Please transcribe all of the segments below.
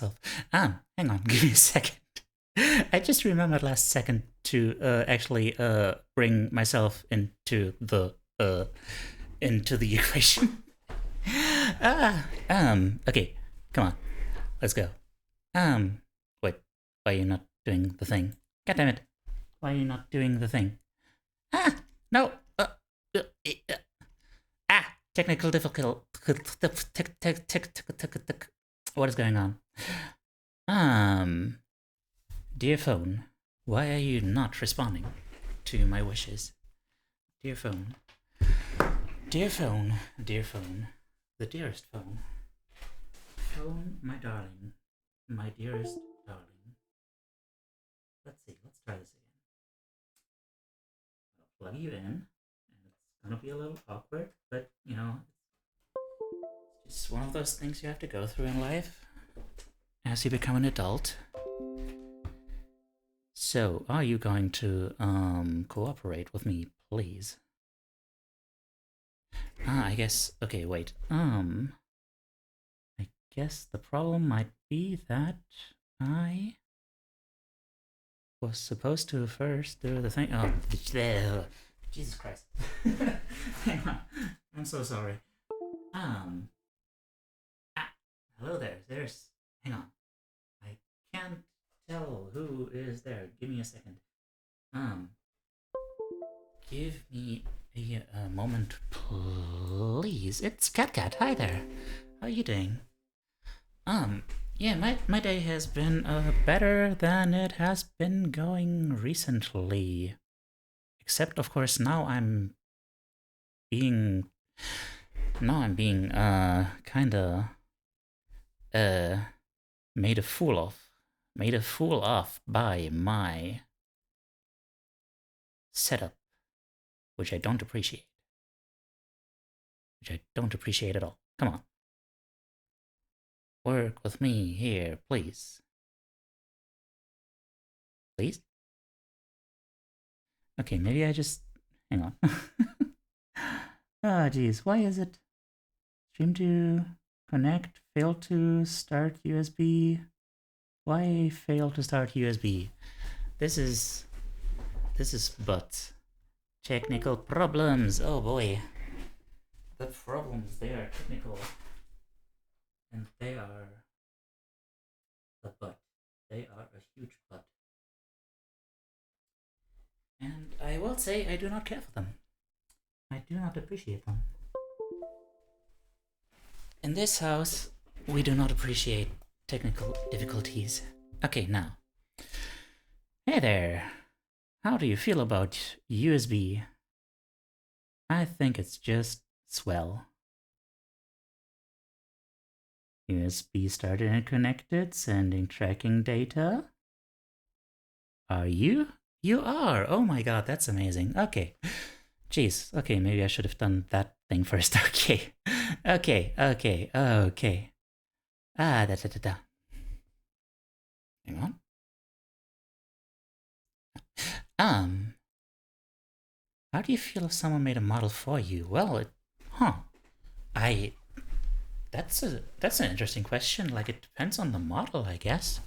myself. Hang on, give me a second. I just remembered last second to actually bring myself into the equation. Okay, come on, let's go. Wait, why are you not doing the thing? God damn it! Why are you not doing the thing? No. Technical difficult. What is going on? Dear phone, why are you not responding to my wishes? Dear phone, dear phone, dear phone, the dearest phone. Phone, my darling, my dearest darling. Let's see, let's try this again. I'll plug you in, and it's gonna be a little awkward, but you know, it's just one of those things you have to go through in life as you become an adult. So, are you going to cooperate with me, please? I guess. Okay, wait. I guess the problem might be that I was supposed to first do the thing. Oh, Jesus Christ! Hang on, I'm so sorry. Hello there. Hang on. I can't tell who is there. Give me a second. Give me a moment, please. It's Cat. Hi there. How are you doing? Yeah, my day has been better than it has been going recently. Except, of course, now I'm being kinda made a fool of by my setup, which I don't appreciate. Which I don't appreciate at all. Come on. Work with me here, please. Please? Okay, maybe I just... Hang on. Geez, why is it? Stream to connect, fail to start USB. Why fail to start USB? This is but technical problems. Oh boy. The problems, they are technical. And they are a butt. They are a huge butt. And I will say I do not care for them. I do not appreciate them. In this house, we do not appreciate technical difficulties. Okay, now. Hey there. How do you feel about USB? I think it's just swell. USB started and connected, sending tracking data. Are you? You are! Oh my god, that's amazing. Okay. Jeez, okay, maybe I should have done that thing first. Okay. Okay. Da. Hang on. How do you feel if someone made a model for you? Well, that's an interesting question. Like, it depends on the model, I guess.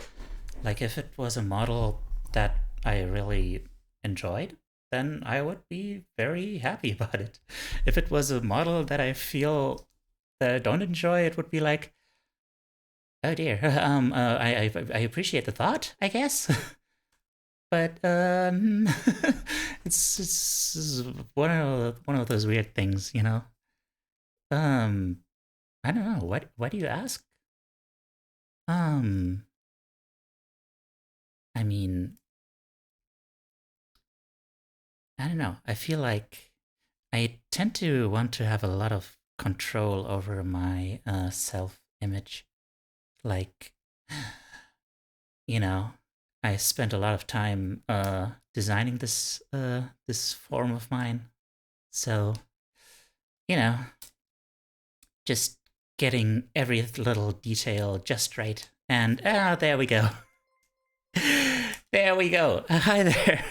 Like, if it was a model that I really enjoyed, then I would be very happy about it. If it was a model that I feel that I don't enjoy, it would be like, oh dear, I appreciate the thought, I guess. But it's one of those weird things, you know. I don't know. Why do you ask? I mean, I don't know. I feel like I tend to want to have a lot of control over my self-image. Like, you know, I spent a lot of time designing this form of mine. So, you know, just getting every little detail just right. And there we go. There we go. Hi there.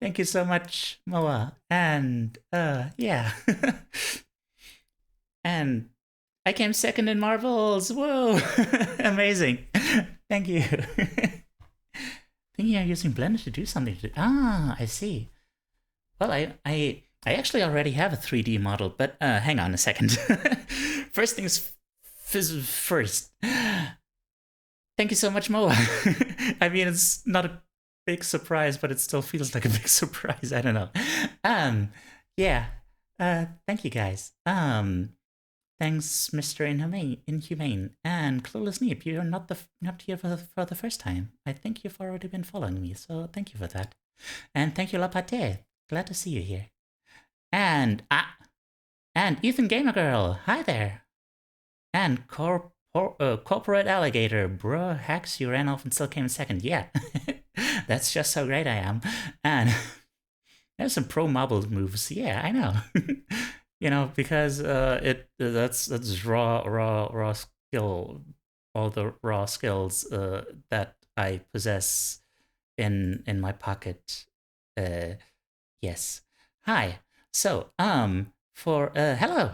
Thank you so much, Moa. And yeah. And I came second in marbles. Whoa, amazing! Thank you. Thinking you're using Blender to do something. Ah, I see. Well, I actually already have a 3D model, but hang on a second. First things first. Thank you so much, Moa. I mean, it's not a big surprise, but it still feels like a big surprise. I don't know. Yeah. Thank you guys. Thanks, Mr. Inhumane and Clueless Neep. You're not here for the first time. I think you've already been following me, so thank you for that. And thank you, La Pate. Glad to see you here. And Ethan Gamer Girl. Hi there. And Corporate Alligator. Bruh, Hacks, you ran off and still came in second. Yeah. That's just how great I am. And there's some pro marble moves. Yeah, I know. You know, because that's raw skill, all the raw skills that I possess in my pocket. Yes. Hi. So for hello.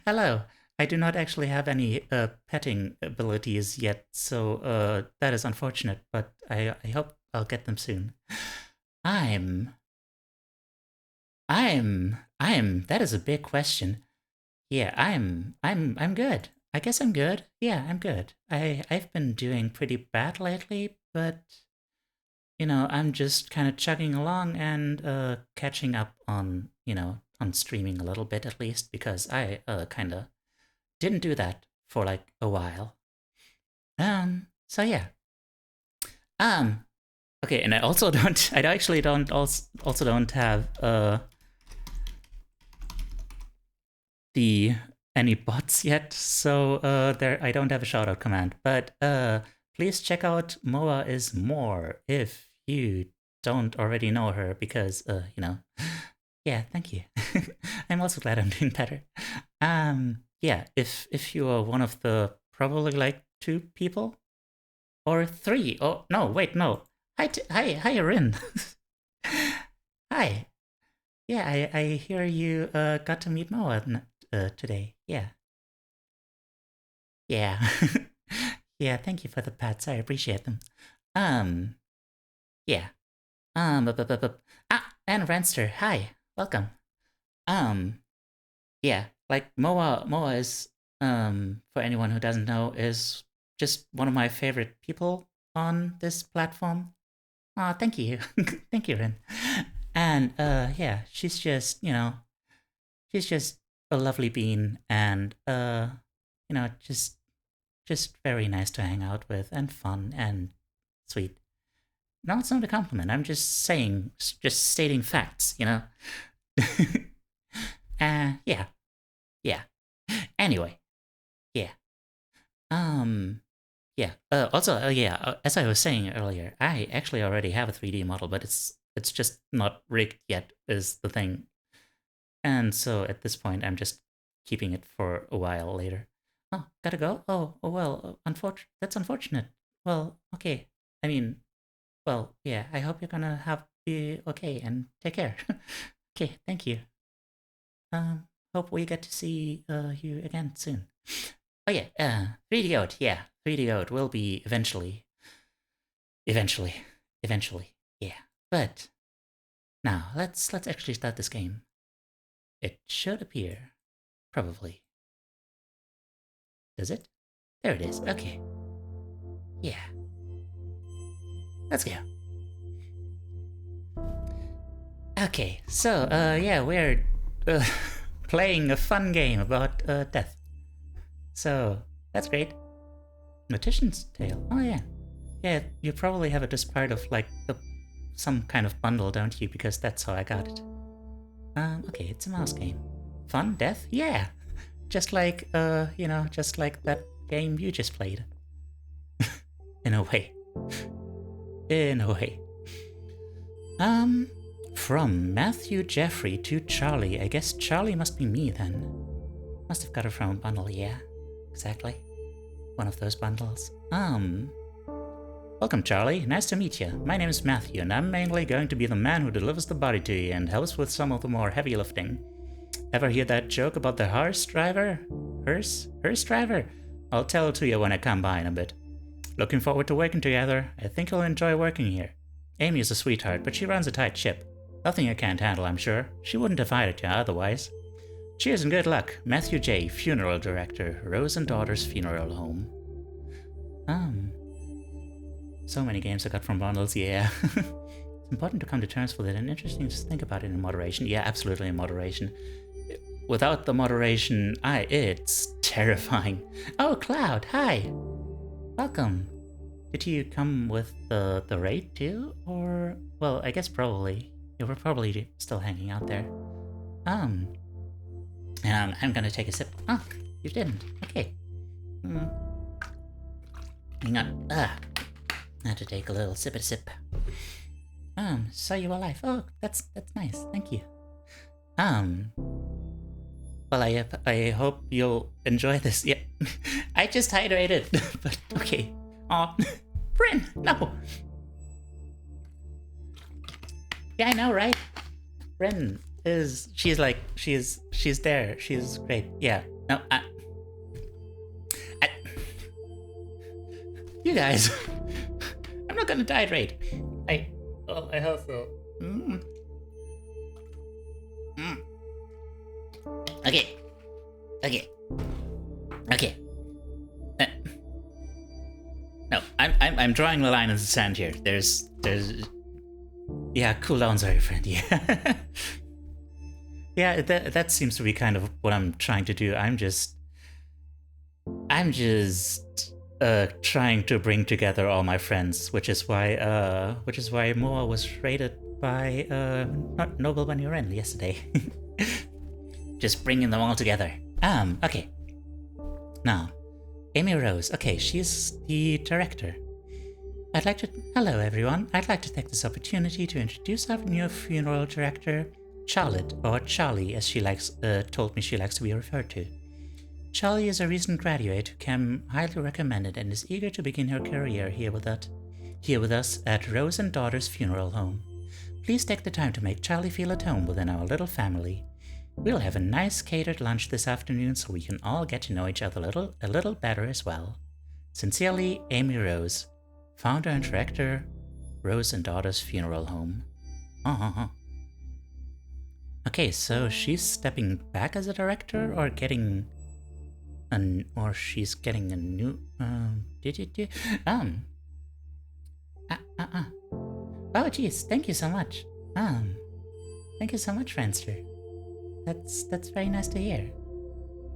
Hello. I do not actually have any petting abilities yet, so that is unfortunate, but I hope I'll get them soon. That is a big question. Yeah, I'm good. I guess I'm good. Yeah, I'm good. I've been doing pretty bad lately, but you know, I'm just kind of chugging along and catching up on, you know, on streaming a little bit at least, because I kind of didn't do that for like a while. So yeah. Okay, and I actually don't have any bots yet, so I don't have a shoutout command. But please check out Moa is More if you don't already know her, because you know. Yeah, thank you. I'm also glad I'm doing better. Yeah, if you are one of the probably like 2 people or 3. Oh no, wait, no. Hi, Rin. Hi. Yeah, I hear you got to meet Moa today. Yeah. Yeah. Yeah, thank you for the pats. I appreciate them. Yeah. And Ranster, hi. Welcome. Yeah, like Moa is for anyone who doesn't know, is just one of my favorite people on this platform. Aw, thank you. Thank you, Rin. And yeah, she's just, you know, she's just a lovely bean, and you know, just very nice to hang out with, and fun and sweet. No, it's not a compliment. I'm just stating facts, you know. Yeah. Anyway, yeah. Yeah. Also, yeah. As I was saying earlier, I actually already have a 3D model, but it's just not rigged yet, is the thing. And so at this point, I'm just keeping it for a while later. Oh, gotta go. Oh well. That's unfortunate. Well, okay. I mean, well, yeah. I hope you're gonna be okay and take care. Okay. Thank you. Hope we get to see you again soon. Oh yeah, 3D Goat, yeah. 3D Goat will be eventually. Yeah. But now let's actually start this game. It should appear. Probably. Does it? There it is. Okay. Yeah. Let's go. Okay, so yeah, we're playing a fun game about death. So that's great. Mortician's Tale. Oh yeah. Yeah, you probably have it as part of like some kind of bundle, don't you? Because that's how I got it. Okay, it's a mouse game. Fun, death? Yeah. Just like you know, just like that game you just played. In a way. From Matthew Jeffrey to Charlie. I guess Charlie must be me then. Must have got it from a bundle, yeah. Exactly. One of those bundles. Welcome, Charlie. Nice to meet you. My name is Matthew, and I'm mainly going to be the man who delivers the body to you and helps with some of the more heavy lifting. Ever hear that joke about the horse driver? Hers driver? I'll tell it to you when I come by in a bit. Looking forward to working together. I think you'll enjoy working here. Amy is a sweetheart, but she runs a tight ship. Nothing you can't handle, I'm sure. She wouldn't have hired you otherwise. Cheers and good luck. Matthew J., Funeral Director, Rose and Daughters Funeral Home. So many games I got from bundles, yeah. It's important to come to terms with it and interesting to think about it in moderation. Yeah, absolutely in moderation. Without the moderation, it's terrifying. Oh, Cloud, hi! Welcome. Did you come with the raid too? Or, well, I guess probably. You were probably still hanging out there. And I'm gonna take a sip. Oh, you didn't. Okay. Hang on. I had to take a little sip. Saw you alive. Oh, that's nice. Thank you. Well, I hope you'll enjoy this. Yeah, I just hydrated, but okay. Aw, Bryn, no. Yeah, I know, right? Bryn she's there. She's great. Yeah. No, you guys, I'm not gonna hydrate. I hope so. Okay. No, I'm drawing the line in the sand here. There's yeah, cool down, sorry friend. Yeah. Yeah, that seems to be kind of what I'm trying to do. I'm just trying to bring together all my friends, which is why Moa was raided by not Noble Bunny Ren yesterday. Just bringing them all together. Okay. Now, Amy Rose. Okay, she's the director. Hello everyone. I'd like to take this opportunity to introduce our new funeral director, Charlotte, or Charlie, as she told me she likes to be referred to. Charlie is a recent graduate who came highly recommended and is eager to begin her career here with us at Rose and Daughters Funeral Home. Please take the time to make Charlie feel at home within our little family. We'll have a nice catered lunch this afternoon so we can all get to know each other a little better as well. Sincerely, Amy Rose, founder and director, Rose and Daughters Funeral Home. Okay, so she's stepping back as a director, or she's getting a new Oh geez, thank you so much. Thank you so much, Friendster. That's very nice to hear.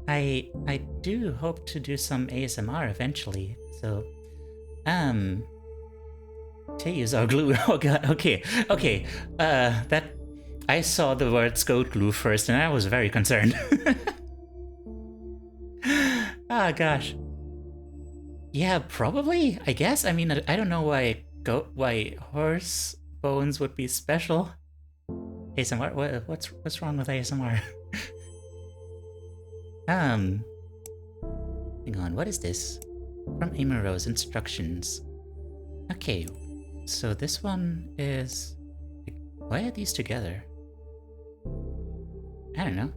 I do hope to do some ASMR eventually, so Teiyu's our glue. Oh god, okay. That I saw the word goat glue first and I was very concerned. Oh gosh. Yeah, probably, I guess. I mean, I don't know why horse bones would be special. ASMR? What's wrong with ASMR? Hang on, what is this? From Amy Rose instructions. Okay, so this one is... Why are these together? I don't know.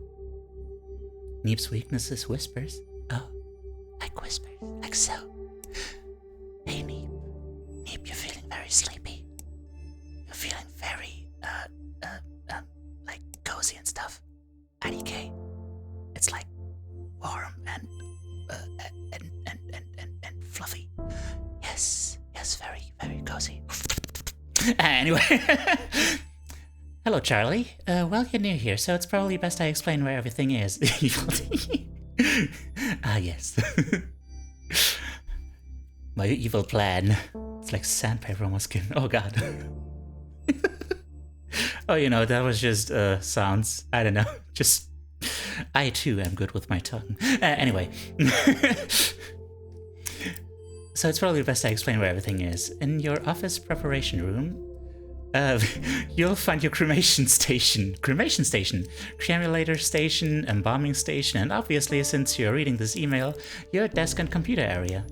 Neep's weakness is whispers. Oh, like whispers, like so. Hey Neep. Neep, you're feeling very sleepy. You're feeling very, like cozy and stuff. IDK. It's like warm and fluffy. Yes, very, very cozy. Anyway. Hello, Charlie. Well, you're new here, so it's probably best I explain where everything is. Yes. My evil plan. It's like sandpaper on my skin. Oh god. Oh, that was just sounds. I don't know. Just I too am good with my tongue. Anyway. So it's probably best I explain where everything is. In your office preparation room, you'll find your cremation station, cremulator station, embalming station, and obviously, since you're reading this email, your desk and computer area.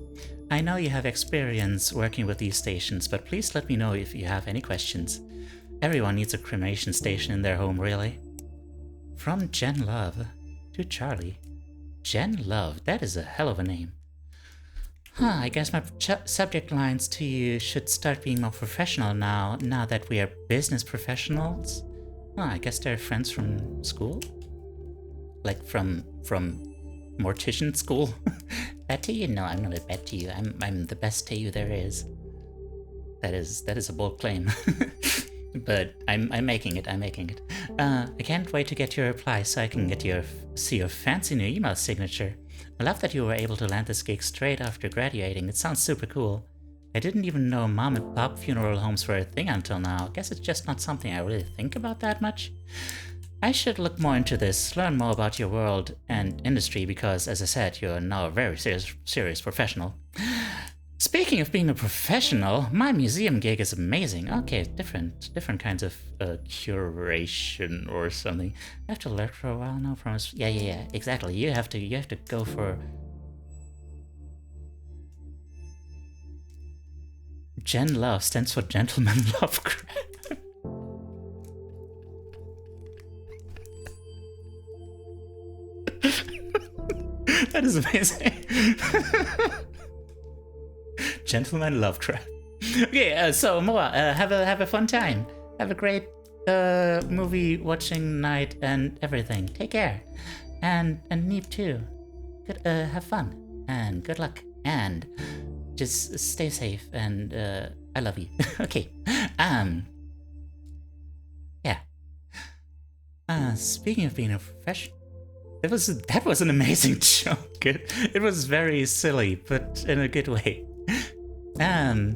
I know you have experience working with these stations, but please let me know if you have any questions. Everyone needs a cremation station in their home, really. From Jen Love to Charlie. Jen Love, that is a hell of a name. Huh, I guess my subject lines to you should start being more professional now that we are business professionals. Huh, I guess they're friends from school? Like from Mortician school? That Teiyu? No, I'm not a bet to you. I'm the best Teiyu there is. That is a bold claim. But I'm making it. I can't wait to get your reply so I can see your fancy new email signature. I love that you were able to land this gig straight after graduating. It sounds super cool. I didn't even know mom and pop funeral homes were a thing until now. Guess it's just not something I really think about that much. I should look more into this, learn more about your world and industry because, as I said, you're now a very serious professional. Speaking of being a professional, my museum gig is amazing. Okay, different kinds of curation or something. I have to learn for a while now from us. Yeah, exactly. You have to go for Gen Love stands for Gentleman Love Crap. That is amazing. Gentleman Lovecraft. Okay, so Moa, have a fun time. Have a great movie watching night and everything. Take care, and Neep too. Good, have fun and good luck and just stay safe and I love you. Okay, yeah. Speaking of being a professional. That was an amazing joke. It was very silly, but in a good way. A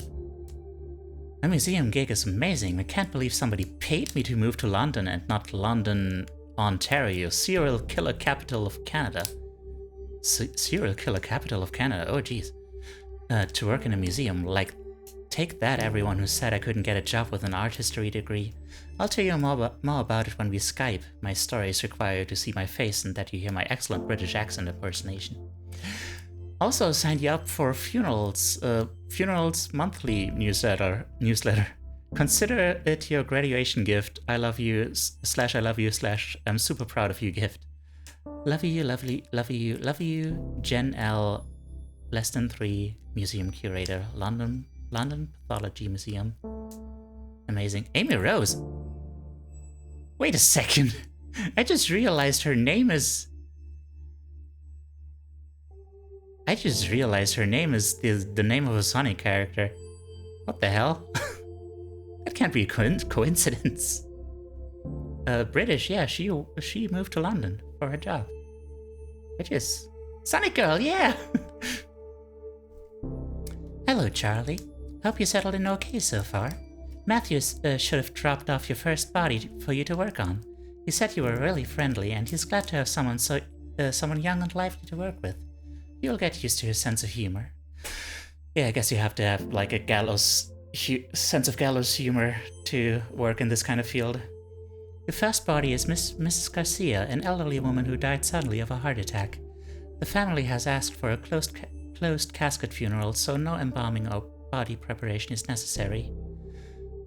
museum gig is amazing. I can't believe somebody paid me to move to London and not London, Ontario, serial killer capital of Canada. Serial killer capital of Canada, oh geez. To work in a museum, like, take that everyone who said I couldn't get a job with an art history degree. I'll tell you more about it when we Skype. My stories require you to see my face and that you hear my excellent British accent impersonation. Also signed you up for Funerals monthly newsletter. Consider it your graduation gift. I love you / I'm super proud of you gift. Love you, Jen L. Less than 3 museum curator, London Pathology Museum. Amazing. Amy Rose. Wait a second. I just realized her name is the name of a Sonic character. What the hell? That can't be a coincidence. British, yeah, she moved to London for her job. Which is Sonic Girl, yeah! Hello, Charlie. Hope you settled in okay so far. Matthews should have dropped off your first body for you to work on. He said you were really friendly, and he's glad to have someone young and lively to work with. You'll get used to his sense of humor. Yeah, I guess you have to have like a sense of gallows humor to work in this kind of field. Your first body is Mrs. Garcia, an elderly woman who died suddenly of a heart attack. The family has asked for a closed casket funeral, so no embalming or body preparation is necessary.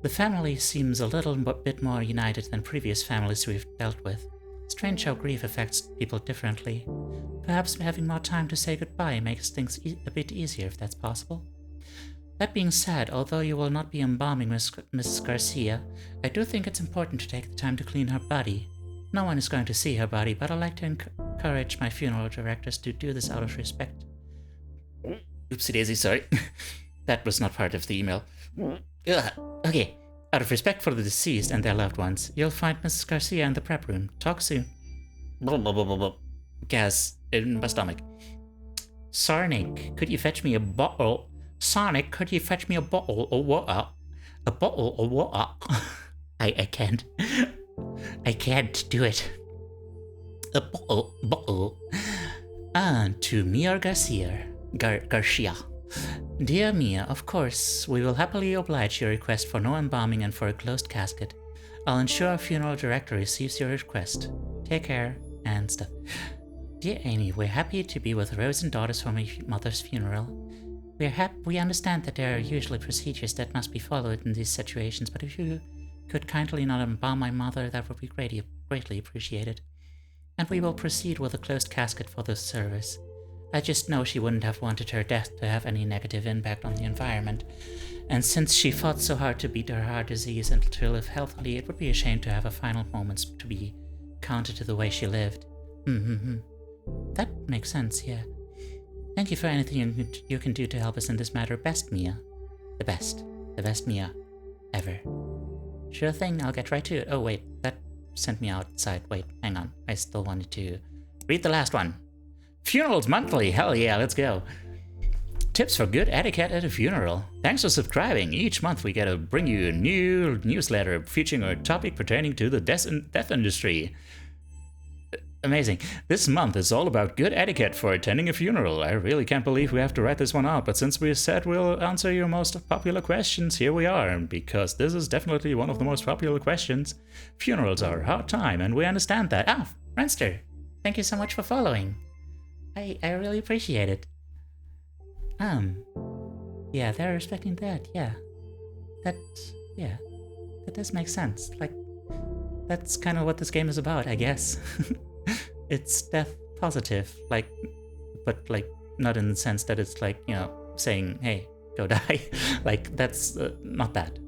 The family seems a little bit more united than previous families we've dealt with. Strange how grief affects people differently. Perhaps having more time to say goodbye makes things a bit easier if that's possible. That being said, although you will not be embalming Mrs. Garcia, I do think it's important to take the time to clean her body. No one is going to see her body, but I like to encourage my funeral directors to do this out of respect. Oopsie daisy, sorry. That was not part of the email. Okay, out of respect for the deceased and their loved ones, you'll find Mrs. Garcia in the prep room. Talk soon. Gas in my stomach. Sonic, could you fetch me a bottle? Sonic, could you fetch me a bottle of water? A bottle of water? I can't. I can't do it. A bottle. To Mia Garcia. Garcia. Dear Mia, of course, we will happily oblige your request for no embalming and for a closed casket. I'll ensure our funeral director receives your request. Take care and stuff. Dear Amy, we're happy to be with Rose and daughters for my mother's funeral. We understand that there are usually procedures that must be followed in these situations, but if you could kindly not embalm my mother, that would be greatly appreciated. and we will proceed with a closed casket for this service. I just know she wouldn't have wanted her death to have any negative impact on the environment, and since she fought so hard to beat her heart disease and to live healthily, it would be a shame to have her final moments to be counted to the way she lived. That makes sense, yeah. Thank you for anything you can do to help us in this matter. Best, Mia. The best Mia ever. Sure thing, I'll get right to it. Oh wait, that sent me outside. Wait, hang on. I still wanted to read the last one. Funerals monthly, hell yeah, let's go. Tips for good etiquette at a funeral. Thanks for subscribing. Each month we get to bring you a new newsletter featuring a topic pertaining to the death industry. Amazing. This month is all about good etiquette for attending a funeral. I really can't believe we have to write this one out, but since we said we'll answer your most popular questions, here we are, because this is definitely one of the most popular questions. Funerals are a hard time, and we understand that. Ah, Renster, thank you so much for following. I really appreciate it. Yeah, they're respecting that, yeah. That does make sense. Like, that's kind of what this game is about, I guess. It's death positive, like, but like, not in the sense that it's like, you know, saying, hey, go die. Like, that's, not that.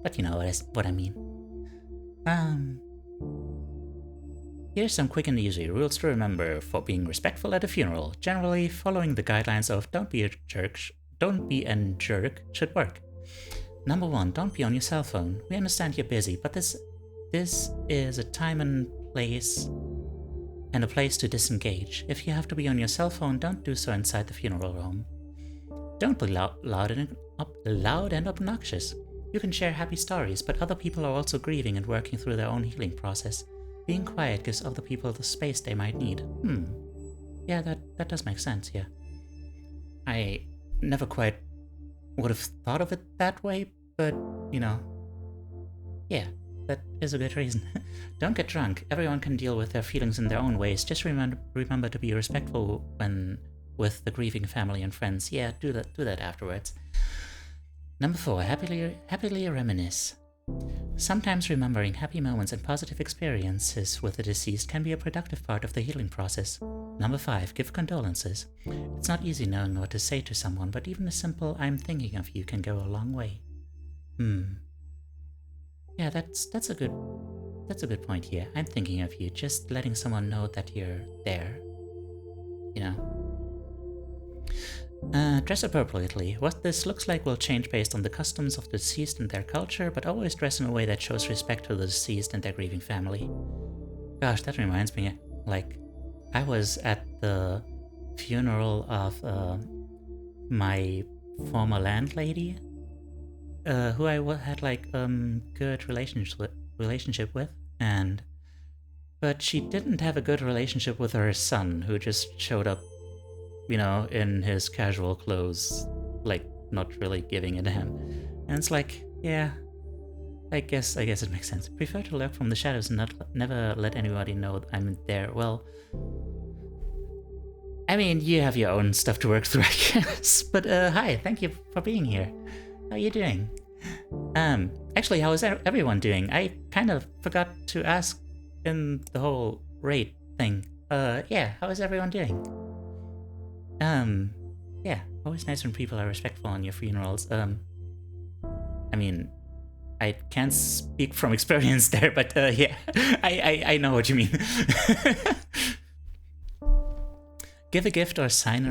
But you know what I mean. Here's some quick and easy rules to remember for being respectful at a funeral. Generally, following the guidelines of don't be a jerk should work. Number 1, don't be on your cell phone. We understand you're busy, but this is a time and place and a place to disengage. If you have to be on your cell phone, don't do so inside the funeral home. Don't be loud and obnoxious. You can share happy stories, but other people are also grieving and working through their own healing process. Being quiet gives other people the space they might need. Yeah, that does make sense, yeah. I never quite would have thought of it that way, but, you know, yeah, that is a good reason. Don't get drunk. Everyone can deal with their feelings in their own ways. Just remember to be respectful when with the grieving family and friends. Yeah, do that afterwards. Number 4, happily reminisce. Sometimes remembering happy moments and positive experiences with the deceased can be a productive part of the healing process. Number 5, give condolences. It's not easy knowing what to say to someone, but even a simple "I'm thinking of you" can go a long way. Yeah, that's a good point here. I'm thinking of you. Just letting someone know that you're there. You know. Dress appropriately. What this looks like will change based on the customs of the deceased and their culture, but always dress in a way that shows respect to the deceased and their grieving family. Gosh, that reminds me, like, I was at the funeral of my former landlady, who I had like good relationship with, but she didn't have a good relationship with her son, who just showed up, you know, in his casual clothes, like, not really giving a damn. And it's like, yeah, I guess it makes sense. Prefer to lurk from the shadows and never let anybody know I'm there. Well, I mean, you have your own stuff to work through, I guess. But hi, thank you for being here. How are you doing? Actually, how is everyone doing? I kind of forgot to ask in the whole raid thing. Yeah, how is everyone doing? Yeah, always nice when people are respectful on your funerals. I mean, I can't speak from experience there, but yeah, I know what you mean. Give a gift or sign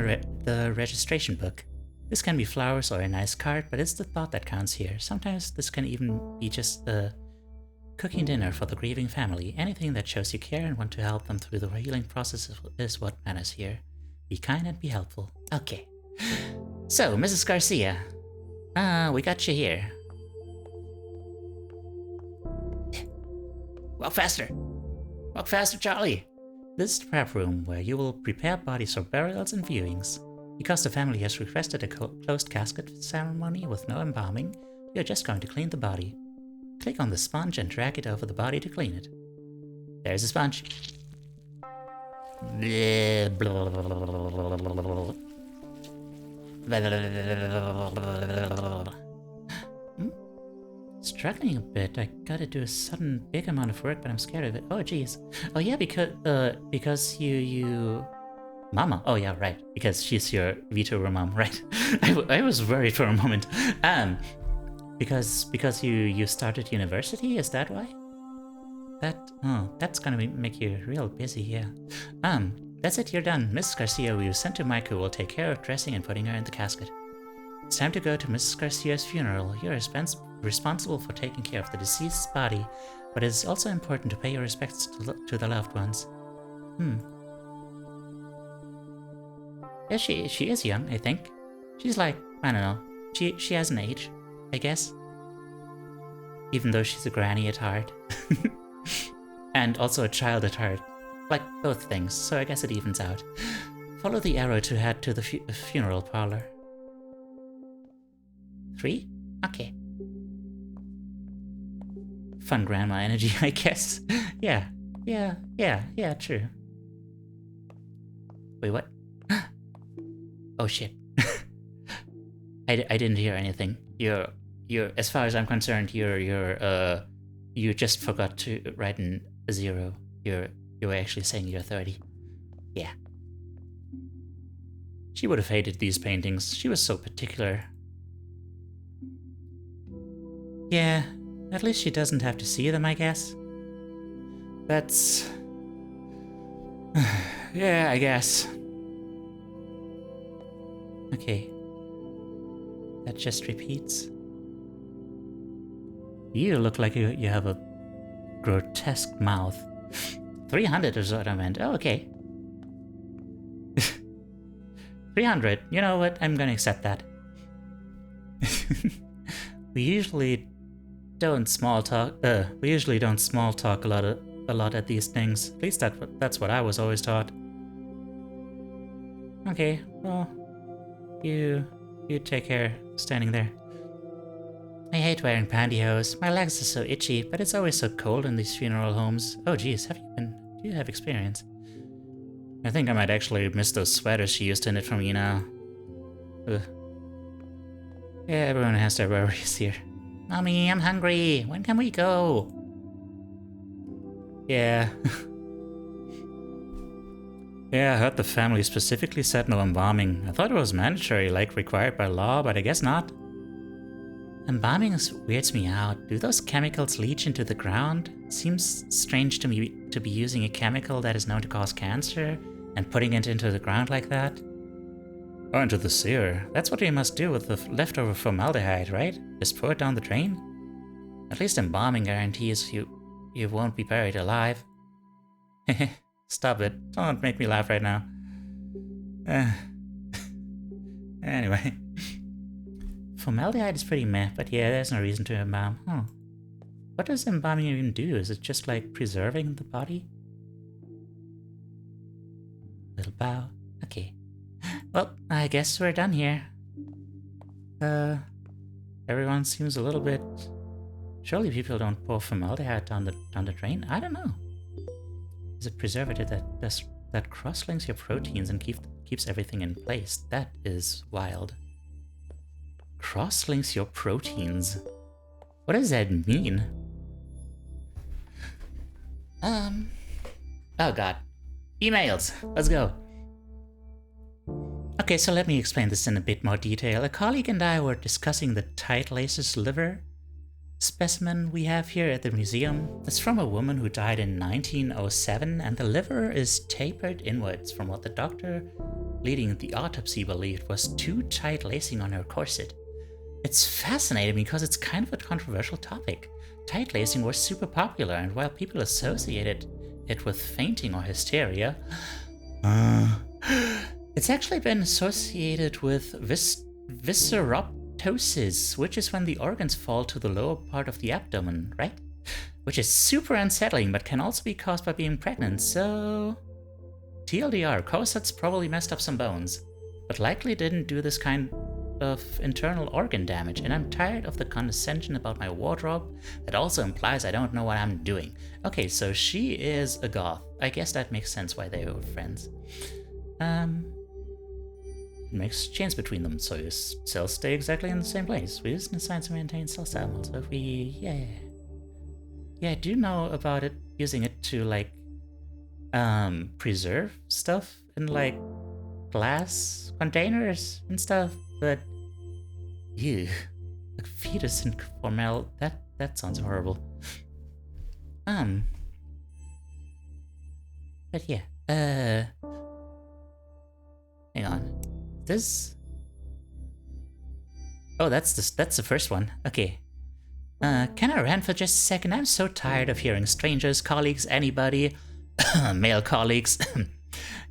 the registration book. This can be flowers or a nice card, but it's the thought that counts here. Sometimes this can even be just cooking dinner for the grieving family. Anything that shows you care and want to help them through the healing process is what matters here. Be kind and be helpful. Okay. So, Mrs. Garcia. We got you here. Walk faster, Charlie. This is the prep room where you will prepare bodies for burials and viewings. Because the family has requested a closed casket ceremony with no embalming, you're just going to clean the body. Click on the sponge and drag it over the body to clean it. There's a sponge. struggling a bit. I gotta do a sudden big amount of work, but I'm scared of it. Oh, jeez. Oh, yeah, because you... Mama. Oh, yeah, right. Because she's your VTuber mom, right? I was worried for a moment. Because you started university, is that why? That's gonna make you real busy, yeah. That's it, you're done. Mrs. Garcia, we will send to Mike, who will take care of dressing and putting her in the casket. It's time to go to Mrs. Garcia's funeral. You're responsible for taking care of the deceased's body, but it is also important to pay your respects to the loved ones. Yeah, she is young, I think. She's like, I don't know, she has an age, I guess. Even though she's a granny at heart. And also a child at heart. Like, both things, so I guess it evens out. Follow the arrow to head to the funeral parlor. 3? Okay. Fun grandma energy, I guess. Yeah, true. Wait, what? Oh shit. I didn't hear anything. You're as far as I'm concerned, you just forgot to write in a 0. You were actually saying you're 30. Yeah. She would have hated these paintings. She was so particular. Yeah, at least she doesn't have to see them, I guess. That's... yeah, I guess. Okay. That just repeats. You look like you have a grotesque mouth. 300 is what I meant. Oh, okay. 300. You know what? I'm gonna accept that. We usually don't small talk a lot at these things. At least that's what I was always taught. Okay, well, you take care standing there. I hate wearing pantyhose. My legs are so itchy, but it's always so cold in these funeral homes. Oh geez, do you have experience? I think I might actually miss those sweaters she used to knit for me now. Ugh. Yeah, everyone has their worries here. Mommy, I'm hungry. When can we go? Yeah. Yeah, I heard the family specifically said no embalming. I thought it was mandatory, like required by law, but I guess not. Embalming weirds me out. Do those chemicals leach into the ground? Seems strange to me to be using a chemical that is known to cause cancer and putting it into the ground like that. Or into the sewer. That's what you must do with the leftover formaldehyde, right? Just pour it down the drain? At least embalming guarantees you won't be buried alive. Stop it. Don't make me laugh right now. Anyway. Formaldehyde is pretty meh, but yeah, there's no reason to embalm. What does embalming even do? Is it just like preserving the body? Little bow. Okay. Well, I guess we're done here. Everyone seems a little bit... Surely people don't pour formaldehyde down the drain? I don't know. Is it preservative that cross-links your proteins and keeps everything in place? That is wild. Cross-links your proteins? What does that mean? Oh god. Emails! Let's go! Okay, so let me explain this in a bit more detail. A colleague and I were discussing the tight laces liver specimen we have here at the museum. It's from a woman who died in 1907, and the liver is tapered inwards from what the doctor leading the autopsy believed was too tight lacing on her corset. It's fascinating because it's kind of a controversial topic. Tight lacing was super popular, and while people associated it with fainting or hysteria, it's actually been associated with visceroptosis, which is when the organs fall to the lower part of the abdomen, right? Which is super unsettling, but can also be caused by being pregnant, so... TLDR, corsets probably messed up some bones, but likely didn't do this kind of internal organ damage, and I'm tired of the condescension about my wardrobe that also implies I don't know what I'm doing. Okay, so she is a goth. I guess that makes sense why they were friends. makes chains between them, so your cells stay exactly in the same place. We use science to maintain cell samples. So if we, yeah, I do know about it, using it to like preserve stuff in like glass containers and stuff. But ew, like fetus in formel, that sounds horrible. But yeah, hang on. This. Oh, that's the first one. Okay. Can I rant for just a second? I'm so tired of hearing strangers, colleagues, anybody, male colleagues,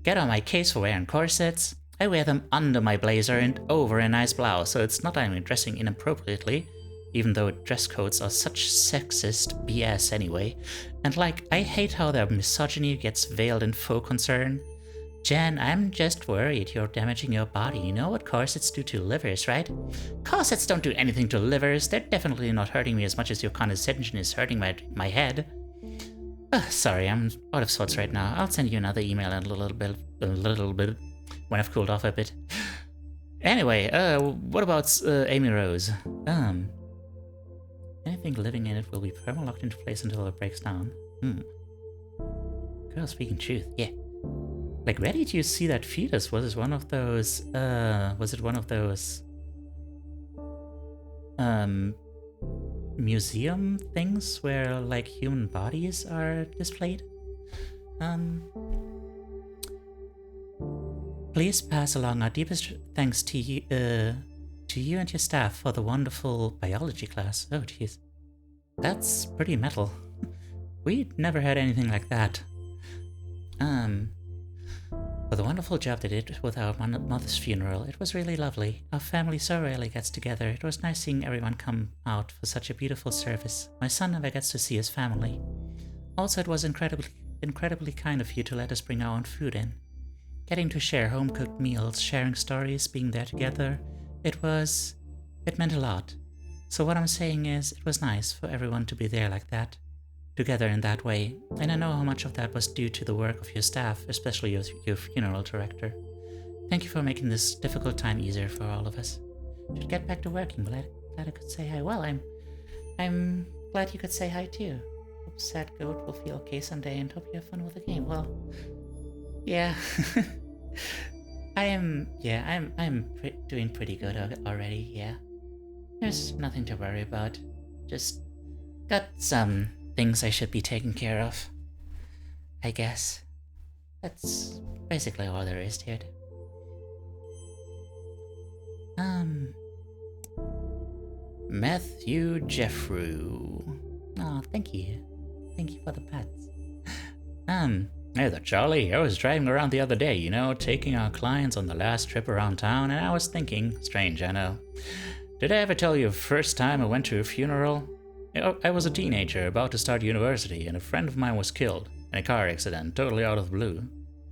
get on my case for wearing corsets. I wear them under my blazer and over a nice blouse, so it's not only dressing inappropriately, even though dress codes are such sexist BS anyway. And like, I hate how their misogyny gets veiled in faux concern. Jen, I'm just worried you're damaging your body. You know what corsets do to livers, right? Corsets don't do anything to livers. They're definitely not hurting me as much as your condescension is hurting my head. Sorry, I'm out of sorts right now. I'll send you another email in a little bit, when I've cooled off a bit. Anyway, what about Amy Rose? Anything living in it will be perma-locked into place until it breaks down. Girl speaking truth, yeah. Like, where did you see that fetus? Was it one of those, museum things where, like, human bodies are displayed? Please pass along our deepest thanks to you and your staff for the wonderful biology class. Oh, jeez. That's pretty metal. We'd never had anything like that. For the wonderful job they did with our mother's funeral, it was really lovely. Our family so rarely gets together. It was nice seeing everyone come out for such a beautiful service. My son never gets to see his family. Also, it was incredibly kind of you to let us bring our own food in. Getting to share home-cooked meals, sharing stories, being there together, it meant a lot. So what I'm saying is, it was nice for everyone to be there like that, together in that way, and I know how much of that was due to the work of your staff, especially your funeral director. Thank you for making this difficult time easier for all of us. Should get back to working, glad I could say hi. Well, I'm glad you could say hi too. Hope Sad Goat will feel okay someday and hope you have fun with the game. Well, yeah. I'm doing pretty good already, yeah. There's nothing to worry about. Just got some things I should be taking care of, I guess. That's basically all there is to it. Matthew Jeffrew. Oh, thank you. Thank you for the pets. Hey there, Charlie. I was driving around the other day, taking our clients on the last trip around town, and I was thinking, strange, I know. Did I ever tell you the first time I went to a funeral? I was a teenager about to start university, and a friend of mine was killed in a car accident, totally out of the blue.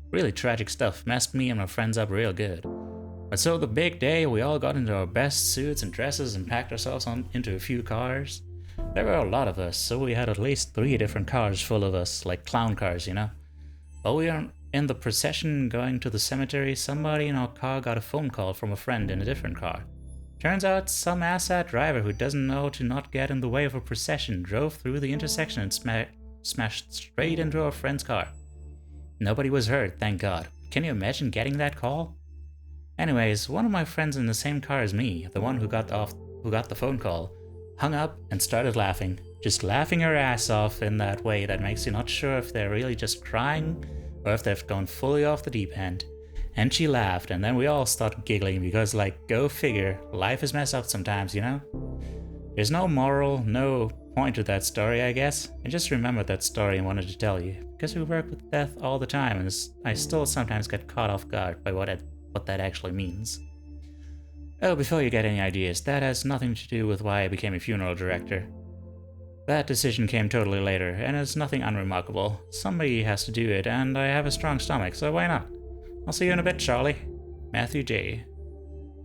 Really tragic stuff, messed me and my friends up real good. But so the big day, we all got into our best suits and dresses and packed ourselves into a few cars. There were a lot of us, so we had at least 3 different cars full of us, like clown cars, While we were in the procession going to the cemetery, somebody in our car got a phone call from a friend in a different car. Turns out some asshat driver who doesn't know to not get in the way of a procession drove through the intersection and smashed straight into our friend's car. Nobody was hurt, thank God. Can you imagine getting that call? Anyways, one of my friends in the same car as me, the one who got the phone call, hung up and started laughing. Just laughing her ass off in that way that makes you not sure if they're really just crying or if they've gone fully off the deep end. And she laughed, and then we all started giggling because, like, go figure, life is messed up sometimes, There's no moral, no point to that story, I guess. I just remembered that story and wanted to tell you, because we work with death all the time, and I still sometimes get caught off guard by what that actually means. Oh, before you get any ideas, that has nothing to do with why I became a funeral director. That decision came totally later, and it's nothing unremarkable. Somebody has to do it, and I have a strong stomach, so why not? I'll see you in a bit, Charlie. Matthew J.,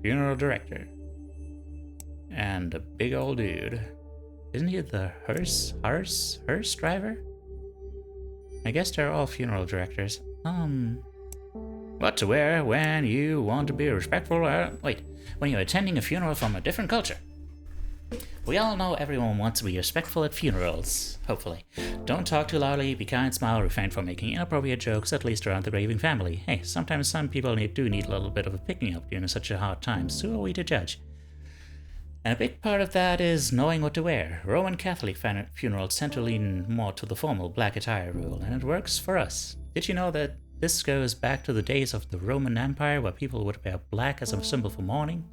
funeral director. And a big old dude. Isn't he the hearse driver? I guess they're all funeral directors. What to wear when you want to be respectful. When you're attending a funeral from a different culture. We all know everyone wants to be respectful at funerals, hopefully. Don't talk too loudly, be kind, smile, refrain from making inappropriate jokes, at least around the grieving family. Hey, sometimes some people do need a little bit of a picking up during such a hard time, so who are we to judge? And a big part of that is knowing what to wear. Roman Catholic funerals tend to lean more to the formal black attire rule, and it works for us. Did you know that this goes back to the days of the Roman Empire, where people would wear black as a symbol for mourning?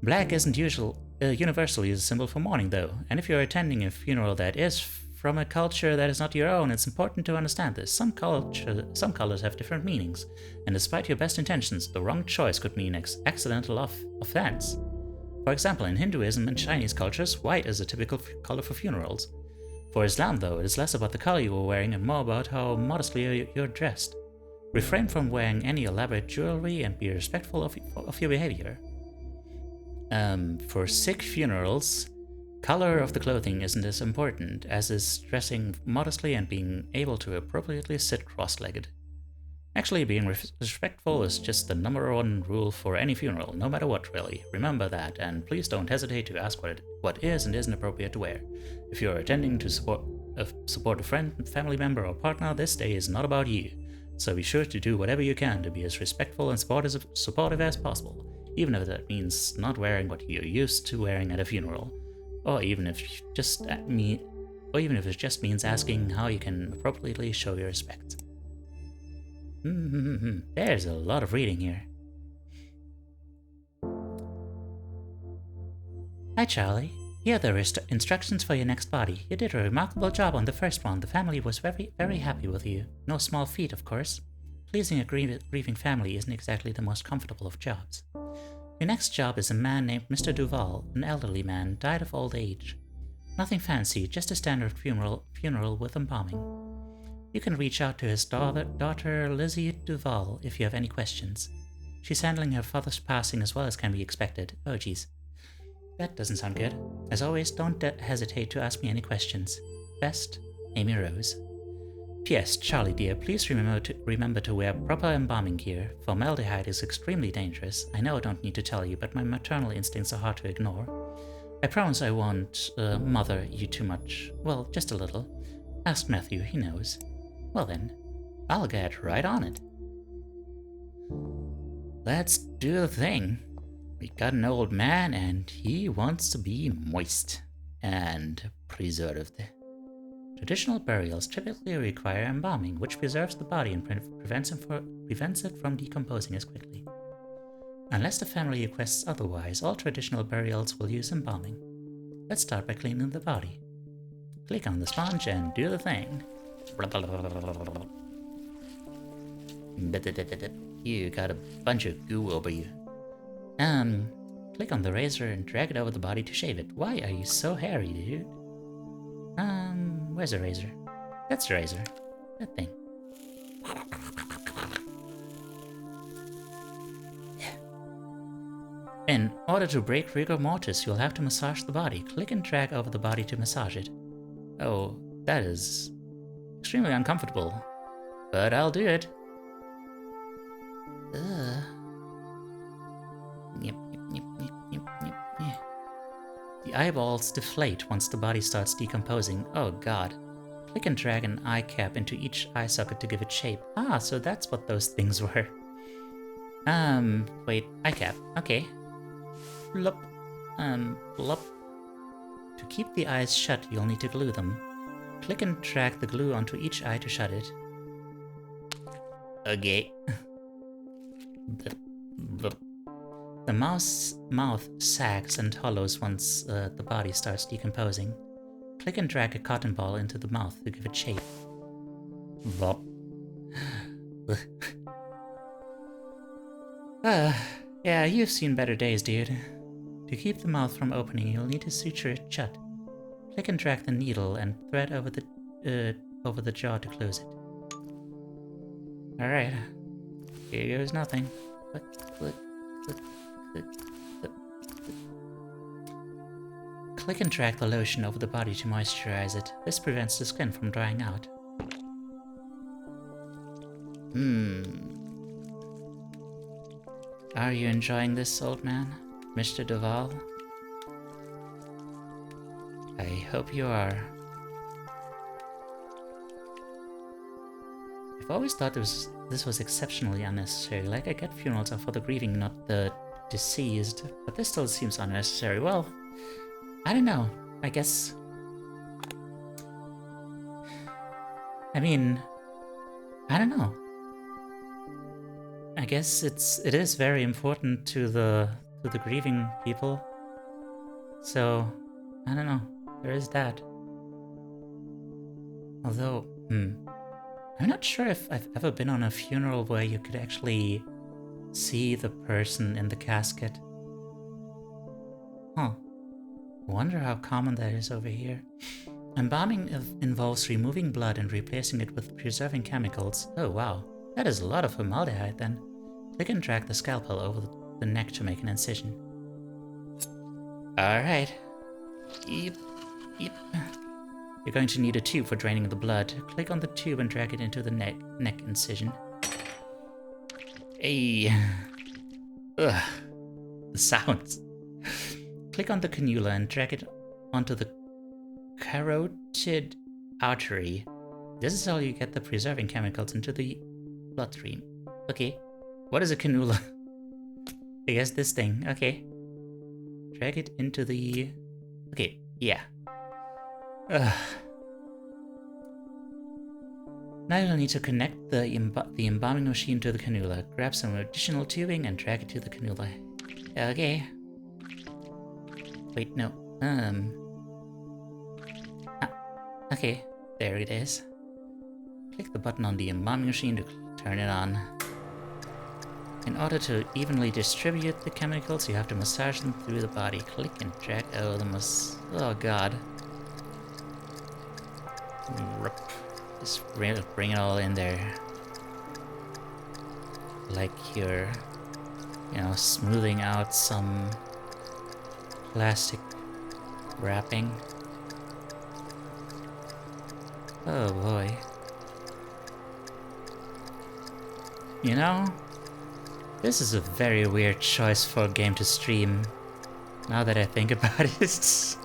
Black isn't universally a symbol for mourning, though, and if you're attending a funeral that is from a culture that is not your own, it's important to understand this. Some colors have different meanings, and despite your best intentions, the wrong choice could mean accidental offense. For example, in Hinduism and Chinese cultures, white is a typical color for funerals. For Islam, though, it is less about the color you are wearing and more about how modestly you're dressed. Refrain from wearing any elaborate jewelry and be respectful of your behavior. For Sikh funerals, color of the clothing isn't as important as is dressing modestly and being able to appropriately sit cross-legged. Actually, being respectful is just the #1 rule for any funeral, no matter what, really. Remember that, and please don't hesitate to ask what is and isn't appropriate to wear. If you're attending to support a friend, family member, or partner, this day is not about you. So be sure to do whatever you can to be as respectful and supportive as possible, even if that means not wearing what you're used to wearing at a funeral, or even if it just means asking how you can appropriately show your respect. There's a lot of reading here. Hi, Charlie. Here are the instructions for your next body. You did a remarkable job on the first one. The family was very, very happy with you. No small feat, of course. Pleasing a grieving family isn't exactly the most comfortable of jobs. Your next job is a man named Mr. Duval, an elderly man, died of old age. Nothing fancy, just a standard funeral with embalming. You can reach out to his daughter Lizzie Duval if you have any questions. She's handling her father's passing as well as can be expected. Oh geez. That doesn't sound good. As always, don't hesitate to ask me any questions. Best, Amy Rose. P.S. Charlie dear, please remember to wear proper embalming gear. Formaldehyde is extremely dangerous. I know I don't need to tell you, but my maternal instincts are hard to ignore. I promise I won't mother you too much. Well, just a little. Ask Matthew, he knows. Well then, I'll get right on it. Let's do the thing. We got an old man and he wants to be moist and preserved. Traditional burials typically require embalming, which preserves the body and prevents it from decomposing as quickly. Unless the family requests otherwise, all traditional burials will use embalming. Let's start by cleaning the body. Click on the sponge and do the thing. You got a bunch of goo over you. Click on the razor and drag it over the body to shave it. Why are you so hairy, dude? Where's the razor? That's the razor. That thing. In order to break rigor mortis, you'll have to massage the body. Click and drag over the body to massage it. Oh, that is extremely uncomfortable. But I'll do it. The eyeballs deflate once the body starts decomposing. Oh god. Click and drag an eye cap into each eye socket to give it shape. Ah, so that's what those things were. Wait, eye cap. Okay. Blop. Blop. To keep the eyes shut, you'll need to glue them. Click and drag the glue onto each eye to shut it. Okay. The mouth sags and hollows once the body starts decomposing. Click and drag a cotton ball into the mouth to give it shape. Yeah, you've seen better days, dude. To keep the mouth from opening, you'll need to suture it shut. Click and drag the needle and thread over the jaw to close it. Alright, here goes nothing. Click, click, click, click, click, click. Click and drag the lotion over the body to moisturize it. This prevents the skin from drying out. Are you enjoying this, old man? Mr. Duval? I hope you are. I've always thought this was exceptionally unnecessary. Like, I get funerals are for the grieving, not the deceased, but this still seems unnecessary. Well, I don't know. I guess... I mean... I don't know. I guess it is very important to the grieving people. So, I don't know. There is that. Although, I'm not sure if I've ever been on a funeral where you could actually see the person in the casket. Huh. Wonder how common that is over here. Embalming involves removing blood and replacing it with preserving chemicals. Oh wow, that is a lot of formaldehyde then. Click and drag the scalpel over the neck to make an incision. Alright. Yep. You're going to need a tube for draining the blood. Click on the tube and drag it into the neck incision. Hey. Ugh. The sounds. Click on the cannula and drag it onto the carotid artery. This is how you get the preserving chemicals into the bloodstream. Okay. What is a cannula? I guess this thing. Okay. Drag it into the... Okay, yeah. Ugh. Now you'll need to connect the embalming machine to the cannula. Grab some additional tubing and drag it to the cannula. Okay. Wait, no. Okay, there it is. Click the button on the embalming machine to turn it on. In order to evenly distribute the chemicals, you have to massage them through the body. Click and drag. Oh, oh god. Just bring it all in there. Like you're, smoothing out some plastic wrapping. Oh boy. This is a very weird choice for a game to stream, now that I think about it.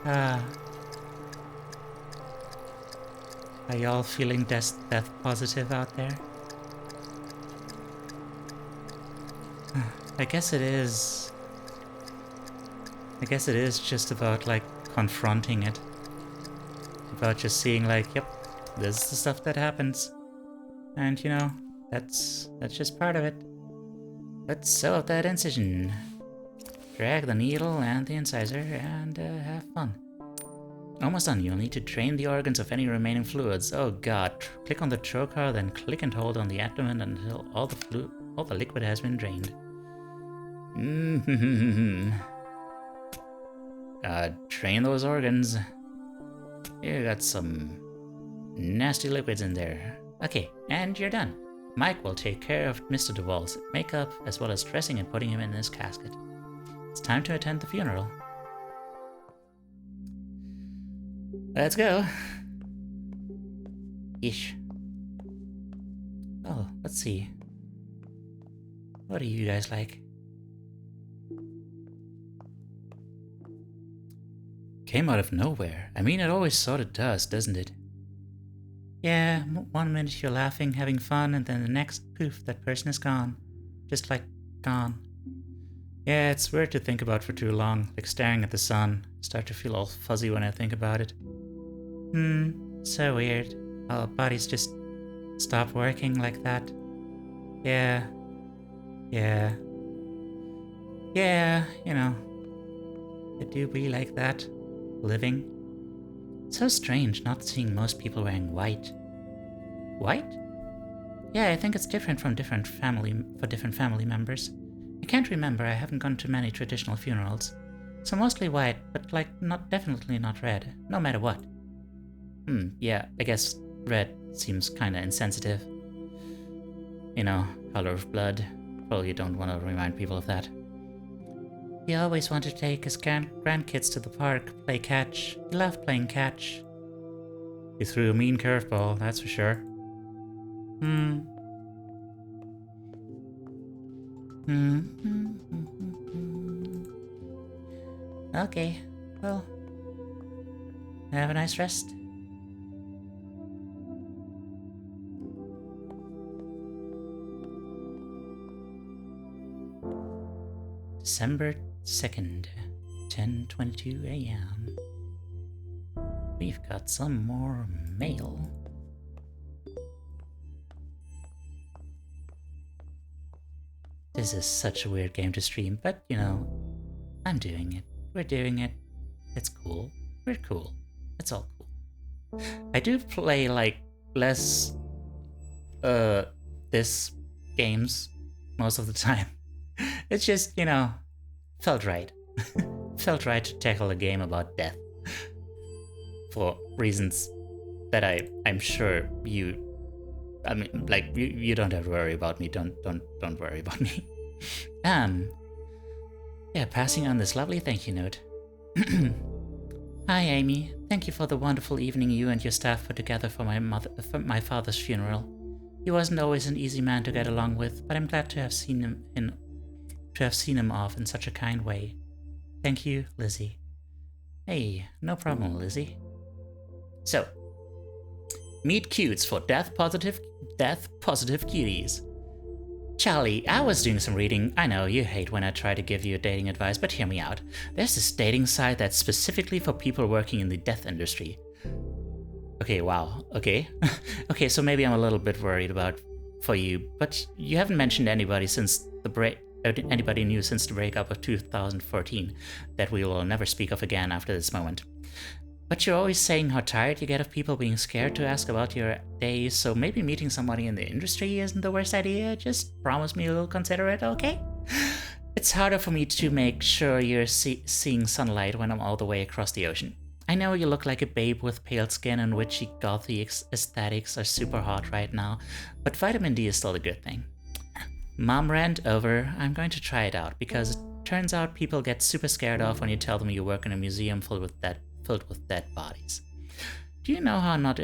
Are y'all feeling death positive out there? I guess it is just about, confronting it. About just seeing, yep, this is the stuff that happens. And, that's just part of it. Let's sew up that incision. Drag the needle and the incisor and have fun. Almost done. You'll need to drain the organs of any remaining fluids. Oh god. Click on the trocar, then click and hold on the abdomen until all the liquid has been drained. Drain those organs. You got some nasty liquids in there. Okay, and you're done. Mike will take care of Mr. Duval's makeup, as well as dressing and putting him in his casket. It's time to attend the funeral. Let's go. Ish. Oh, let's see. What do you guys like? Came out of nowhere. I mean, it always sort of does, doesn't it? Yeah, one minute you're laughing, having fun, and then the next, poof, that person is gone. Just gone. Yeah, it's weird to think about for too long, like staring at the sun. I start to feel all fuzzy when I think about it. So weird. Our bodies just stop working like that. Yeah, it do be like that. Living. So strange not seeing most people wearing white. White? Yeah, I think it's different for different family members. I can't remember, I haven't gone to many traditional funerals. So mostly white, but definitely not red, no matter what. Yeah, I guess red seems kinda insensitive. Color of blood. Probably don't want to remind people of that. He always wanted to take his grandkids to the park, play catch. He loved playing catch. He threw a mean curveball, that's for sure. Okay, well, have a nice rest. December 2nd, 10:22 a.m. We've got some more mail. This is such a weird game to stream, but you know, I'm doing it. We're doing it. It's cool. We're cool. It's all cool. I do play like less this games most of the time. It's just, you know, felt right. Felt right to tackle a game about death. For reasons that I'm sure you, I mean, like, you don't have to worry about me. Don't worry about me. Yeah, passing on this lovely thank you note. Hi, Amy. Thank you for the wonderful evening you and your staff put together for my father's funeral. He wasn't always an easy man to get along with, but I'm glad to have seen him off in such a kind way. Thank you, Lizzie. Hey, no problem, Lizzie. So, meet cutes for death positive cuties. Charlie, I was doing some reading. I know you hate when I try to give you dating advice, but hear me out. There's this dating site that's specifically for people working in the death industry. Okay, wow. Okay. Okay, so maybe I'm a little bit worried for you, but you haven't mentioned anybody new since the breakup of 2014 that we will never speak of again after this moment. But you're always saying how tired you get of people being scared to ask about your days, so maybe meeting somebody in the industry isn't the worst idea. Just promise me you'll consider it, okay? It's harder for me to make sure you're seeing sunlight when I'm all the way across the ocean. I know you look like a babe with pale skin and witchy gothy aesthetics are super hot right now, but vitamin D is still a good thing. Mom rant over. I'm going to try it out, because it turns out people get super scared off when you tell them you work in a museum filled with dead bodies. Do you know how not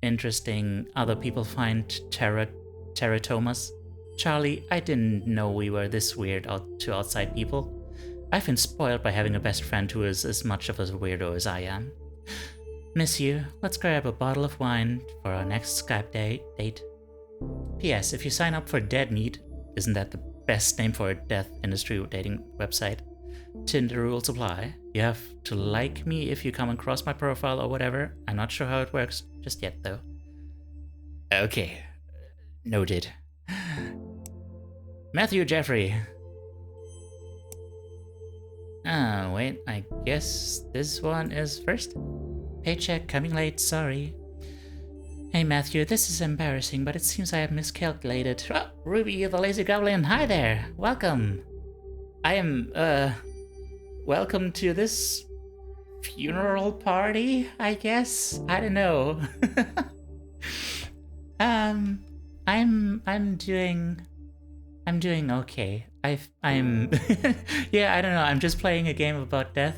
interesting other people find teratomas? Charlie, I didn't know we were this weird to outside people. I've been spoiled by having a best friend who is as much of a weirdo as I am. Miss you. Let's grab a bottle of wine for our next Skype date. P.S. If you sign up for Dead Meat, isn't that the best name for a death industry dating website? Tinder rules apply. You have to like me if you come across my profile or whatever. I'm not sure how it works just yet, though. Okay. Noted. Matthew Jeffrey. Oh, wait, I guess this one is first? Paycheck coming late, sorry. Hey Matthew, this is embarrassing, but it seems I have miscalculated. Oh, Ruby the Lazy Goblin, hi there! Welcome! I am, welcome to this funeral party, I guess? I don't know. I'm doing okay. I'm yeah, I don't know, I'm just playing a game about death,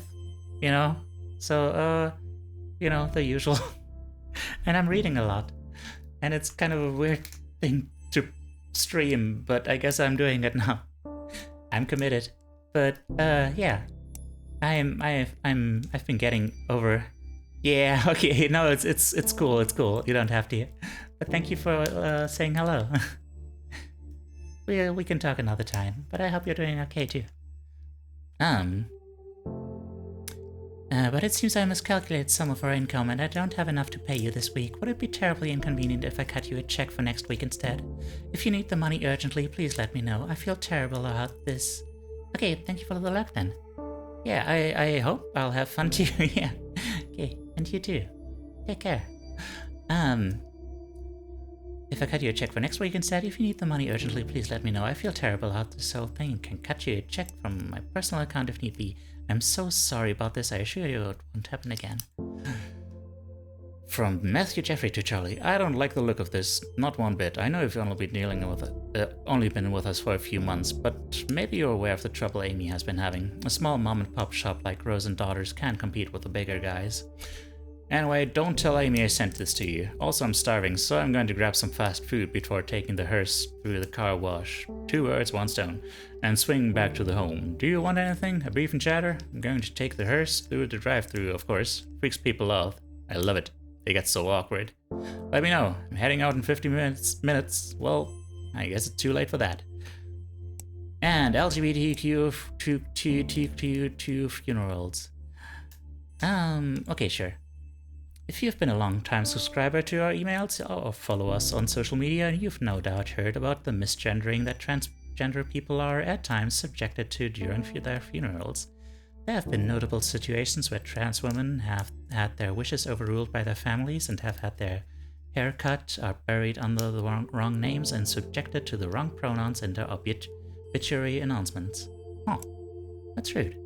you know? So, you know, the usual. And I'm reading a lot. And it's kind of a weird thing to stream, but I guess I'm doing it now. I'm committed. But yeah. I've been getting over. Yeah, okay, no, it's cool. You don't have to. But thank you for saying hello. We can talk another time, but I hope you're doing okay too. But it seems I miscalculated some of our income and I don't have enough to pay you this week. Would it be terribly inconvenient if I cut you a check for next week instead? If you need the money urgently, please let me know. I feel terrible about this. Okay, thank you for the luck then. Yeah, I hope I'll have fun too. Yeah. Okay, and you too. Take care. If I cut you a check for next week instead, if you need the money urgently, please let me know. I feel terrible about this whole thing. Can cut you a check from my personal account if need be. I'm so sorry about this. I assure you it won't happen again. From Matthew Jeffrey to Charlie. I don't like the look of this. Not one bit. I know you've only been with us for a few months, but maybe you're aware of the trouble Amy has been having. A small mom and pop shop like Rose and Daughters can't compete with the bigger guys. Anyway, don't tell Amy I sent this to you. Also, I'm starving, so I'm going to grab some fast food before taking the hearse through the car wash. 2 birds, 1 stone. And swing back to the home. Do you want anything? A brief and chatter? I'm going to take the hearse through the drive-thru, of course. Freaks people off. I love it. They get so awkward. Let me know. I'm heading out in 50 minutes. Well, I guess it's too late for that. And LGBTQ to funerals. Okay, sure. If you've been a long-time subscriber to our emails or follow us on social media, you've no doubt heard about the misgendering that transgender people are at times subjected to during their funerals. There have been notable situations where trans women have had their wishes overruled by their families and have had their hair cut, are buried under the wrong names, and subjected to the wrong pronouns in their obituary announcements. Oh, that's rude.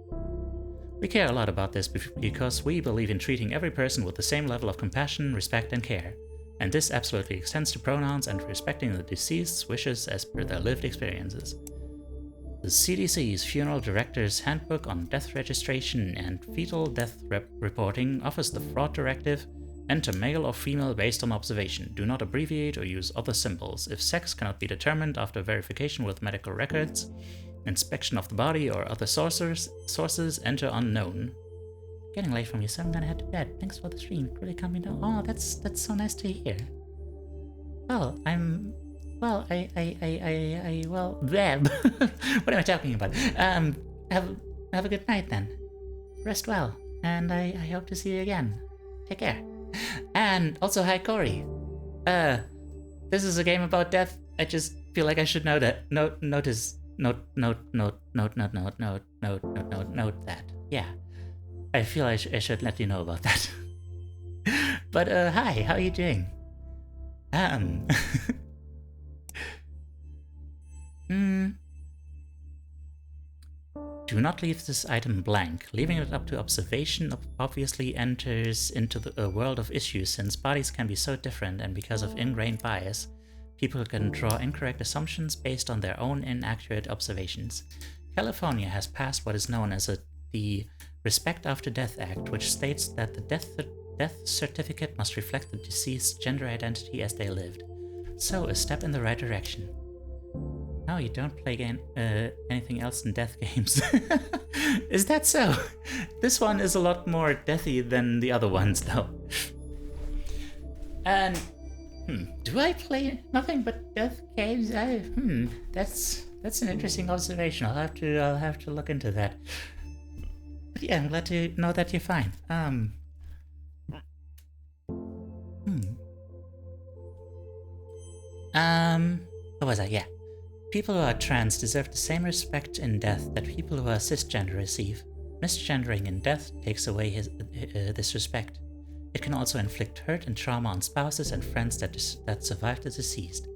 We care a lot about this because we believe in treating every person with the same level of compassion, respect, and care. And this absolutely extends to pronouns and respecting the deceased's wishes as per their lived experiences. The CDC's Funeral Director's Handbook on Death Registration and Fetal Death Reporting offers the fraud directive: enter male or female based on observation. Do not abbreviate or use other symbols. If sex cannot be determined after verification with medical records, inspection of the body, or other sources, enter unknown. Getting late from you, so I'm gonna head to bed. Thanks for the stream. It really calmed me down. Oh, that's so nice to hear. Well, Web. What am I talking about? Have a good night then. Rest well, and I hope to see you again. Take care. And also, hi Corey. This is a game about death. I just feel like I should know that. Note that. Yeah. I feel I should let you know about that. But hi, how are you doing? Do not leave this item blank. Leaving it up to observation obviously enters into a world of issues, since bodies can be so different, and because of ingrained bias, people can draw incorrect assumptions based on their own inaccurate observations. California has passed what is known as the Respect After Death Act, which states that the death certificate must reflect the deceased's gender identity as they lived. So, a step in the right direction. No, you don't play anything else in death games. Is that so? This one is a lot more deathy than the other ones, though. And do I play nothing but death games? That's an interesting observation. I'll have to look into that. But yeah, I'm glad to know that you're fine. What was that? Yeah. People who are trans deserve the same respect in death that people who are cisgender receive. Misgendering in death takes away this respect. It can also inflict hurt and trauma on spouses and friends that survive the deceased.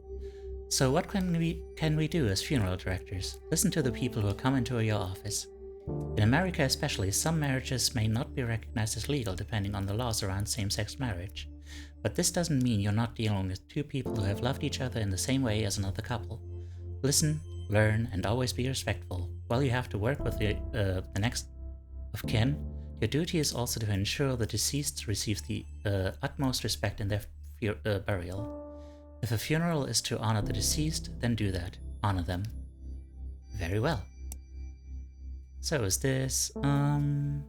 So what can we do as funeral directors? Listen to the people who come into your office. In America especially, some marriages may not be recognized as legal depending on the laws around same-sex marriage. But this doesn't mean you're not dealing with two people who have loved each other in the same way as another couple. Listen, learn, and always be respectful. While you have to work with the next of kin, your duty is also to ensure the deceased receives the utmost respect in their burial. If a funeral is to honor the deceased, then do that. Honor them. Very well. So is this, okay,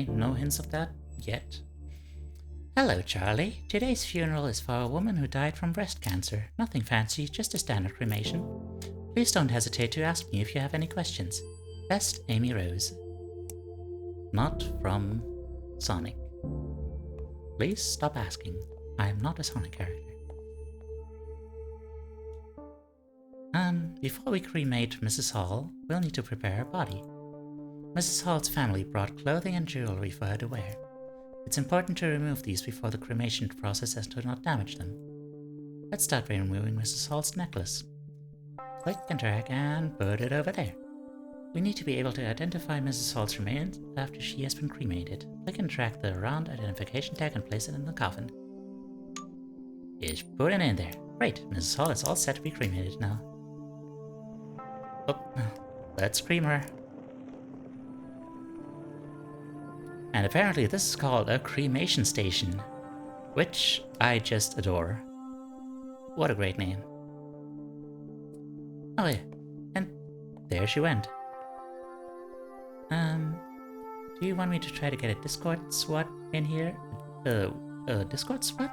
no hints of that yet. Hello, Charlie. Today's funeral is for a woman who died from breast cancer. Nothing fancy, just a standard cremation. Please don't hesitate to ask me if you have any questions. Best, Amy Rose. Not from Sonic. Please stop asking. I am not a Sonic character. Before we cremate Mrs. Hall, we'll need to prepare her body. Mrs. Hall's family brought clothing and jewelry for her to wear. It's important to remove these before the cremation process as to not damage them. Let's start by removing Mrs. Hall's necklace. Click and drag and put it over there. We need to be able to identify Mrs. Hall's remains after she has been cremated. Click and drag the round identification tag and place it in the coffin. Just put it in there. Great, Mrs. Hall is all set to be cremated now. Oh, let's cremate her. And apparently this is called a cremation station, which I just adore. What a great name. Oh yeah, and there she went. Do you want me to try to get a Discord SWAT in here? Discord SWAT?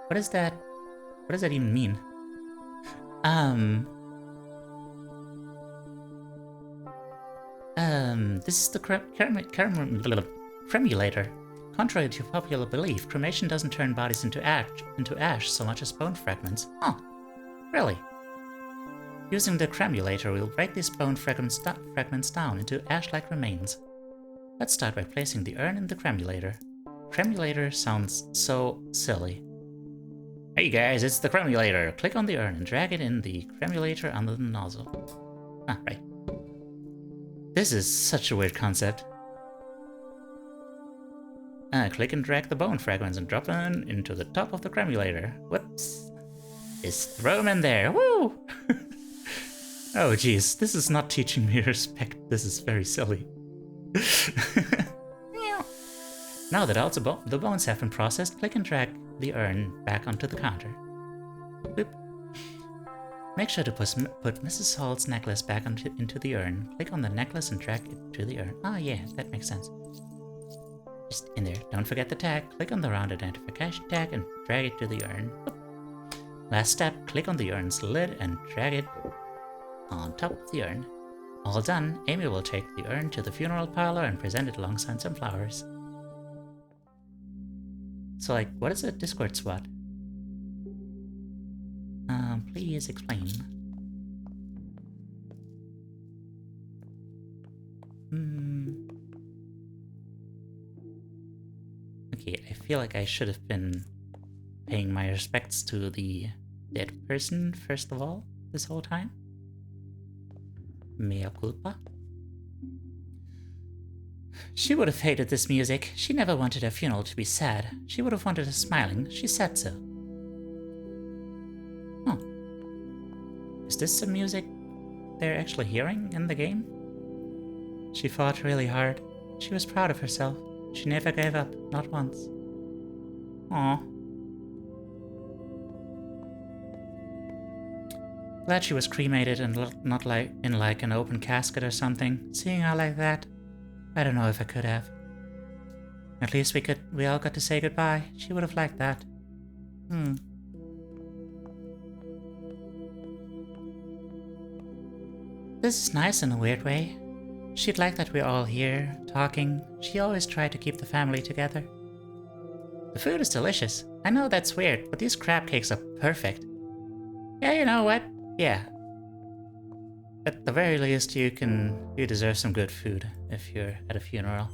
What is that? What does that even mean? This is the cremulator. Contrary to popular belief, cremation doesn't turn bodies into ash so much as bone fragments. Huh. Really? Using the cremulator, we'll break these bone fragments down into ash-like remains. Let's start by placing the urn in the cremulator. Cremulator sounds so silly. Hey guys, it's the cremulator! Click on the urn and drag it in the cremulator under the nozzle. Ah, right. This is such a weird concept. Click and drag the bone fragments and drop them into the top of the cremulator. Whoops. Just throw them in there. Woo! Oh jeez, this is not teaching me respect. This is very silly. Now that all the bones have been processed, click and drag the urn back onto the counter. Boop. Make sure to put Mrs. Hall's necklace back into the urn. Click on the necklace and drag it to the urn. Ah yeah, that makes sense. Just in there. Don't forget the tag. Click on the round identification tag and drag it to the urn. Boop. Last step, click on the urn's lid and drag it on top of the urn. All done, Amy will take the urn to the funeral parlor and present it alongside some flowers. So like, what is a Discord SWAT? Please explain. Okay, I feel like I should have been paying my respects to the dead person first of all this whole time. Mea culpa. She would have hated this music. She never wanted her funeral to be sad. She would have wanted us smiling. She said so. Oh. Is this the music they're actually hearing in the game? She fought really hard. She was proud of herself. She never gave up, not once. Aw. Glad she was cremated and not like in an open casket or something. Seeing her like that, I don't know if I could have. At least we all got to say goodbye. She would have liked that. This is nice in a weird way. She'd like that we're all here, talking. She always tried to keep the family together. The food is delicious. I know that's weird, but these crab cakes are perfect. Yeah, you know what? Yeah. At the very least, you deserve some good food if you're at a funeral.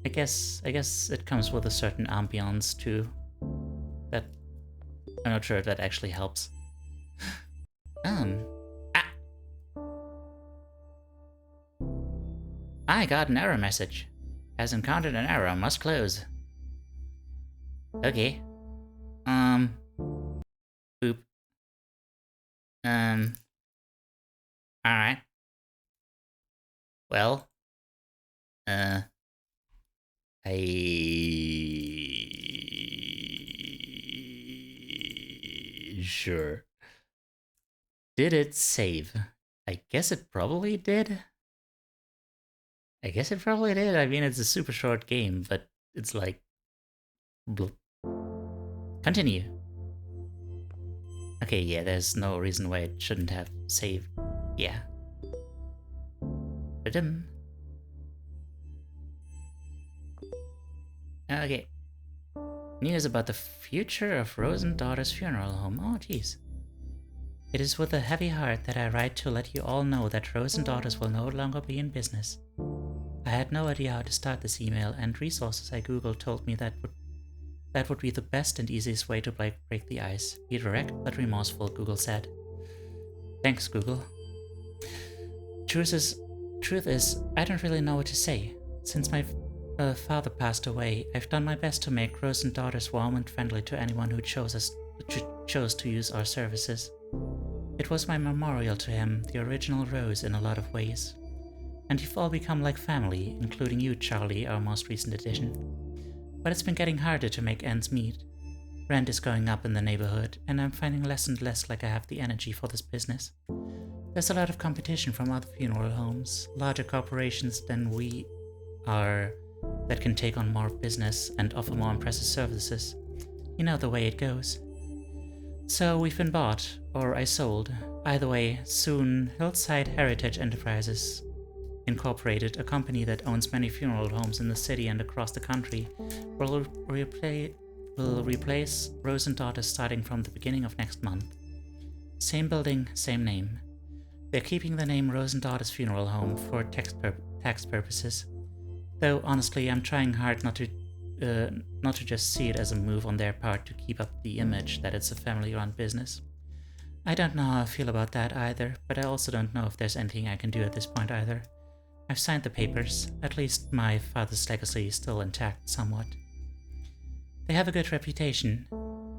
I guess it comes with a certain ambiance too. That I'm not sure if that actually helps. I got an error message. Has encountered an error, must close. Okay. Boop. Alright. Well. Sure. Did it save? I guess it probably did. I mean, it's a super short game, but it's like... Bloop. Continue. Okay, yeah, there's no reason why it shouldn't have saved. Yeah. Ba-dum. Okay. News about the future of Rose and Daughter's funeral home. Oh, jeez. It is with a heavy heart that I write to let you all know that Rose and Daughters will no longer be in business. I had no idea how to start this email, and resources I googled told me that would be the best and easiest way to break the ice. Be direct but remorseful, Google said. Thanks, Google. Truth is, I don't really know what to say. Since my father passed away, I've done my best to make Rose and Daughters warm and friendly to anyone who chose to use our services. It was my memorial to him, the original Rose, in a lot of ways. And you've all become like family, including you, Charlie, our most recent addition. But it's been getting harder to make ends meet. Rent is going up in the neighborhood, and I'm finding less and less like I have the energy for this business. There's a lot of competition from other funeral homes, larger corporations than we are that can take on more business and offer more impressive services. You know the way it goes. So we've been bought, or I sold. Either way, soon Hillside Heritage Enterprises Incorporated, a company that owns many funeral homes in the city and across the country, will replace Rose and Daughters starting from the beginning of next month. Same building, same name. They're keeping the name Rose and Daughters Funeral Home for tax purposes. Though honestly, I'm trying hard not to just see it as a move on their part to keep up the image that it's a family-run business. I don't know how I feel about that either, but I also don't know if there's anything I can do at this point either. I've signed the papers. At least my father's legacy is still intact somewhat. They have a good reputation,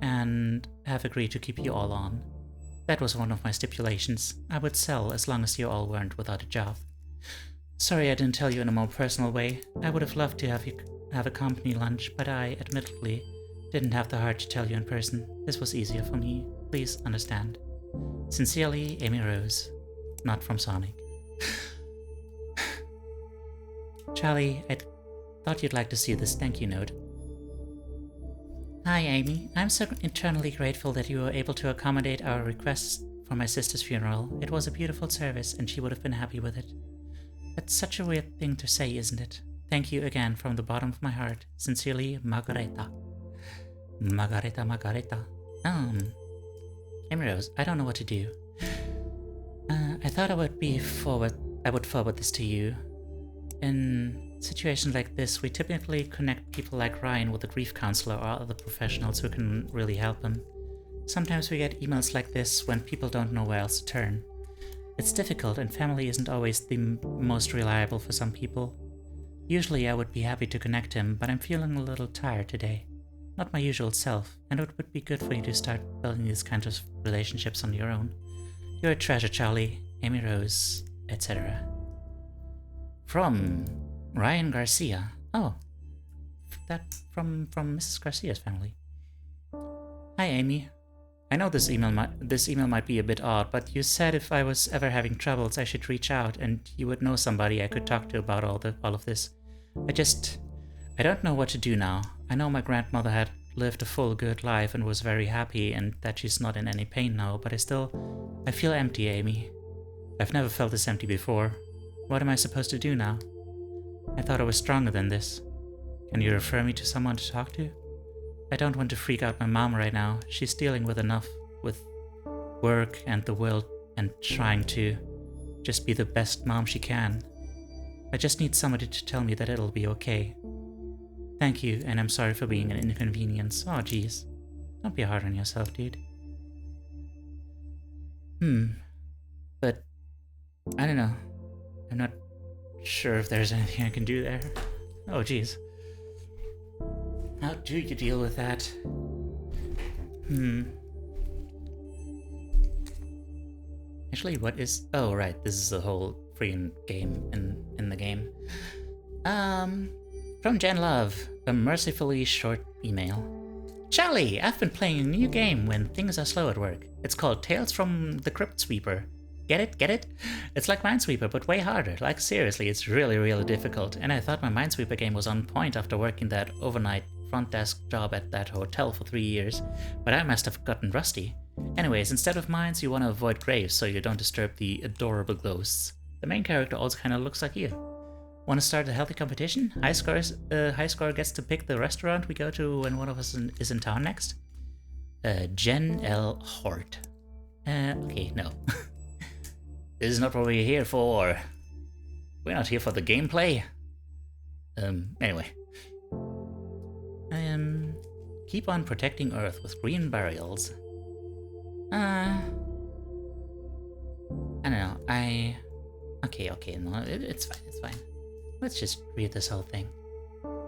and have agreed to keep you all on. That was one of my stipulations. I would sell as long as you all weren't without a job. Sorry I didn't tell you in a more personal way. I would have loved to have you have a company lunch, but I, admittedly, didn't have the heart to tell you in person. This was easier for me. Please understand. Sincerely, Amy Rose. Not from Sonic. Charlie, I thought you'd like to see this thank you note. Hi, Amy. I'm so eternally grateful that you were able to accommodate our requests for my sister's funeral. It was a beautiful service, and she would have been happy with it. That's such a weird thing to say, isn't it? Thank you again from the bottom of my heart. Sincerely, Margareta. Margareta. Amy Rose, I don't know what to do. I thought I would forward this to you. In situations like this, we typically connect people like Ryan with a grief counselor or other professionals who can really help them. Sometimes we get emails like this when people don't know where else to turn. It's difficult, and family isn't always the most reliable for some people. Usually I would be happy to connect him, but I'm feeling a little tired today. Not my usual self, and it would be good for you to start building these kinds of relationships on your own. You're a treasure, Charlie, Amy Rose, etc. From Ryan Garcia. Oh, that from Mrs. Garcia's family. Hi, Amy. I know this email might be a bit odd, but you said if I was ever having troubles, I should reach out, and you would know somebody I could talk to about all of this. I don't know what to do now. I know my grandmother had lived a full, good life and was very happy, and that she's not in any pain now, but I feel empty, Amy. I've never felt this empty before. What am I supposed to do now? I thought I was stronger than this. Can you refer me to someone to talk to? I don't want to freak out my mom right now. She's dealing with enough with work and the world and trying to just be the best mom she can. I just need somebody to tell me that it'll be okay. Thank you, and I'm sorry for being an inconvenience. Oh, geez. Don't be hard on yourself, dude. But I don't know. I'm not sure if there's anything I can do there. Oh, geez. How do you deal with that? Actually, what is... Oh, right, this is the whole freaking game in the game. From Jen Love, a mercifully short email. Charlie, I've been playing a new game when things are slow at work. It's called Tales from the Crypt Sweeper. Get it? It's like Minesweeper, but way harder. Like, seriously, it's really, really difficult. And I thought my Minesweeper game was on point after working that overnight front desk job at that hotel for 3 years, but I must have gotten rusty. Anyways, instead of mines, you want to avoid graves so you don't disturb the adorable ghosts. The main character also kind of looks like you. Want to start a healthy competition? High score gets to pick the restaurant we go to when one of us is in town next? Jen L. Hort. Okay, no. This is not what we're here for. We're not here for the gameplay. Anyway. Keep on protecting Earth with green burials. I don't know, Okay, no, it's fine. Let's just read this whole thing.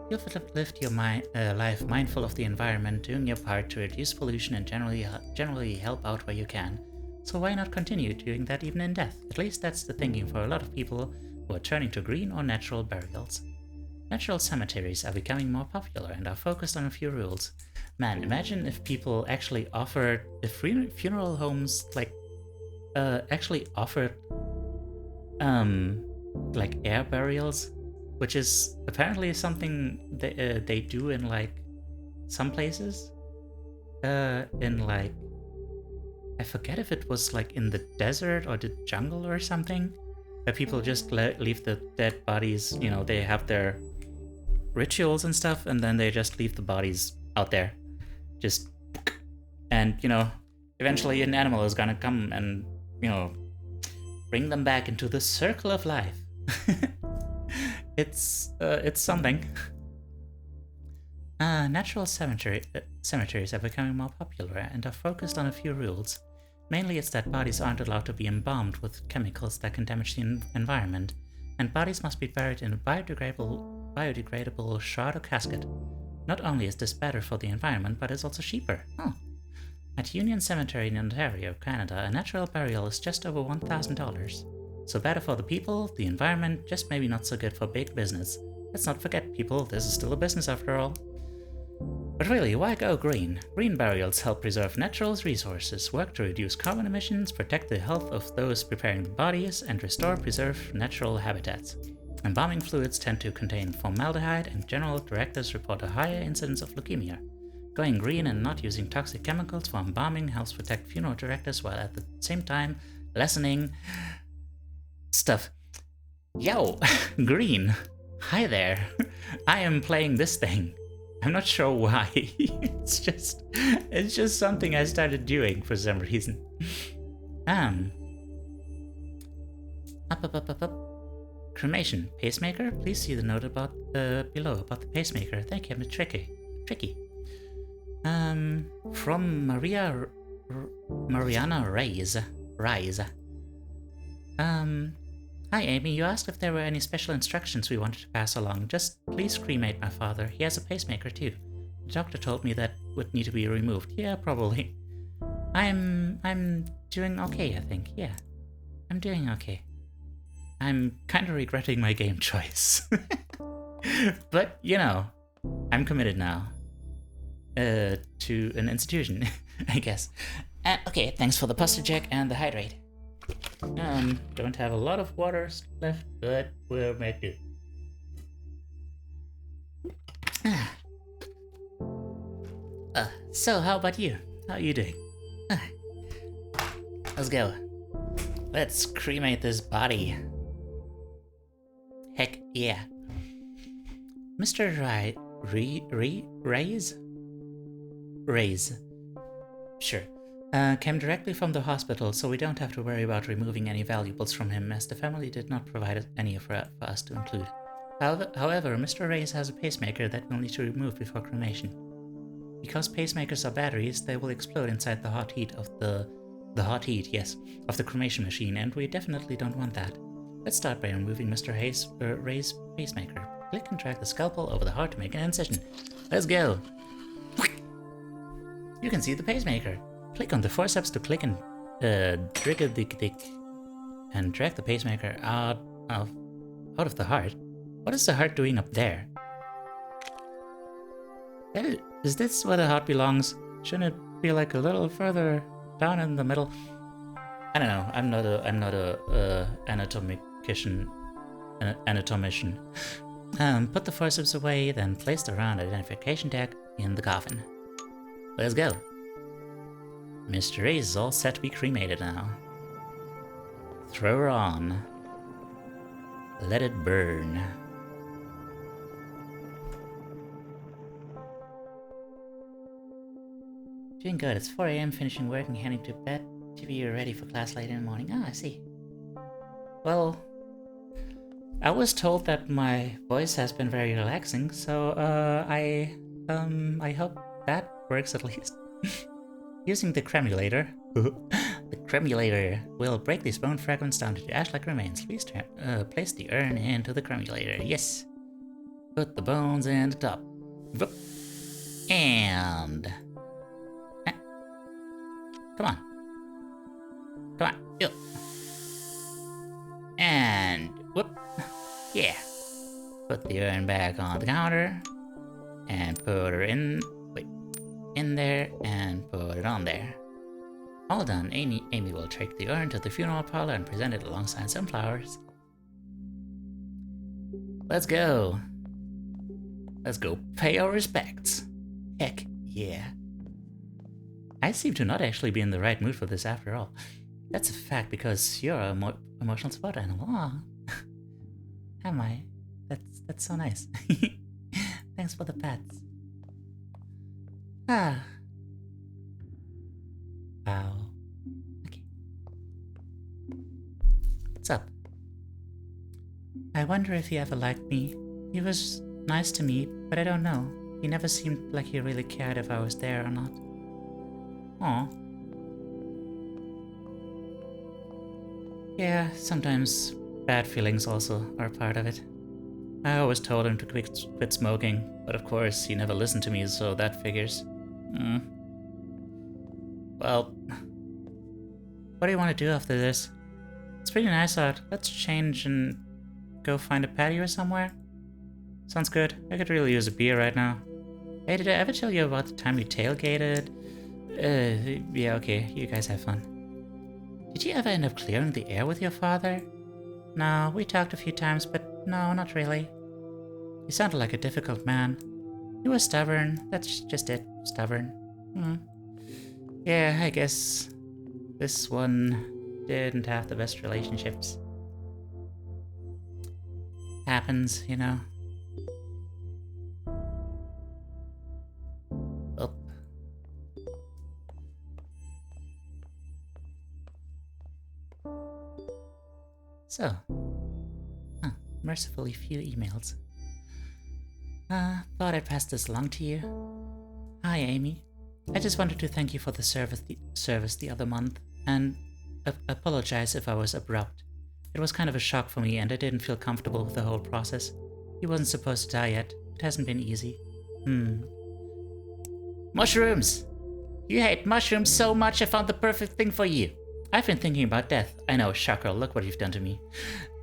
You've lived your life mindful of the environment, doing your part to reduce pollution and generally help out where you can. So why not continue doing that even in death? At least that's the thinking for a lot of people who are turning to green or natural burials. Natural cemeteries are becoming more popular and are focused on a few rules. Man, imagine if people actually offered, if funeral homes actually offered like air burials, which is apparently something they do in like some places. In like, I forget if it was like in the desert or the jungle or something, where people just leave the dead bodies. You know, they have their rituals and stuff, and then they just leave the bodies out there, just, and you know, eventually an animal is gonna come and, you know, bring them back into the circle of life. It's something. Natural cemeteries are becoming more popular and are focused on a few rules. Mainly it's that bodies aren't allowed to be embalmed with chemicals that can damage the environment, and bodies must be buried in a biodegradable shroud or casket. Not only is this better for the environment, but it's also cheaper. Oh. At Union Cemetery in Ontario, Canada, a natural burial is just over $1,000. So better for the people, the environment, just maybe not so good for big business. Let's not forget, people, this is still a business after all. But really, why go green? Green burials help preserve natural resources, work to reduce carbon emissions, protect the health of those preparing the bodies, and preserve natural habitats. Embalming fluids tend to contain formaldehyde, and general directors report a higher incidence of leukemia. Going green and not using toxic chemicals for embalming helps protect funeral directors while at the same time lessening stuff. Yo, green. Hi there. I am playing this thing. I'm not sure why. It's just something I started doing for some reason. Up. Cremation. Pacemaker? Please see the note about below about the pacemaker. Thank you, I'm tricky. From Mariana Rise. Hi Amy, you asked if there were any special instructions we wanted to pass along. Just please cremate my father. He has a pacemaker too. The doctor told me that would need to be removed. Yeah, probably. I'm doing okay, I think. Yeah. I'm doing okay. I'm kind of regretting my game choice. But, you know, I'm committed now. To an institution, I guess. Okay, thanks for the posture check and the hydrate. Don't have a lot of water left, but we'll make do. So how about you? How are you doing? Let's go. Let's cremate this body. Heck yeah. Mr. Reyes. Sure. Came directly from the hospital, so we don't have to worry about removing any valuables from him, as the family did not provide any for us to include. However, Mr. Reyes has a pacemaker that we'll need to remove before cremation. Because pacemakers are batteries, they will explode inside the hot heat of the cremation machine, and we definitely don't want that. Let's start by removing Mr. Reyes' pacemaker. Click and drag the scalpel over the heart to make an incision. Let's go! You can see the pacemaker. Click on the forceps to click and drag the pacemaker out of the heart. What is the heart doing up there? Is this where the heart belongs? Shouldn't it be like a little further down in the middle? I don't know. I'm not a anatomician. Put the forceps away, then place the round identification tag in the coffin. Let's go. Mr. Reyes is all set to be cremated now. Throw her on. Let it burn. Doing good. It's 4 AM, finishing work and heading to bed to be ready for class late in the morning. Ah, I see. Well, I was told that my voice has been very relaxing, so I hope that works at least. Using the cremulator, the cremulator will break these bone fragments down to ash-like remains. Please place the urn into the cremulator. Yes. Put the bones in the top. And come on. Yo. And Whoop. Yeah. Put the urn back on the counter. And put her in there and put it on there. All done. Amy will take the urn to the funeral parlor and present it alongside some flowers. Let's go. Let's go pay our respects. Heck yeah. I seem to not actually be in the right mood for this after all. That's a fact because you're an emotional support animal. Aw. Am I? That's so nice. Thanks for the pats. Ah. Wow. Okay. What's up? I wonder if he ever liked me. He was nice to me, but I don't know. He never seemed like he really cared if I was there or not. Aw. Yeah, sometimes bad feelings also are part of it. I always told him to quit smoking, but of course he never listened to me, so that figures. Well, what do you want to do after this? It's pretty nice out. Let's change and go find a patio somewhere. Sounds good. I could really use a beer right now. Hey, did I ever tell you about the time we tailgated? Yeah, okay. You guys have fun. Did you ever end up clearing the air with your father? No, we talked a few times, but no, not really. He sounded like a difficult man. He was stubborn. That's just it. Stubborn. Yeah, I guess this one didn't have the best relationships. Happens, you know. Oh. So, mercifully few emails. Thought I'd pass this along to you. Hi, Amy. I just wanted to thank you for the service the other month, and apologize if I was abrupt. It was kind of a shock for me, and I didn't feel comfortable with the whole process. He wasn't supposed to die yet. It hasn't been easy. Mushrooms! You hate mushrooms so much I found the perfect thing for you. I've been thinking about death. I know, shocker, look what you've done to me.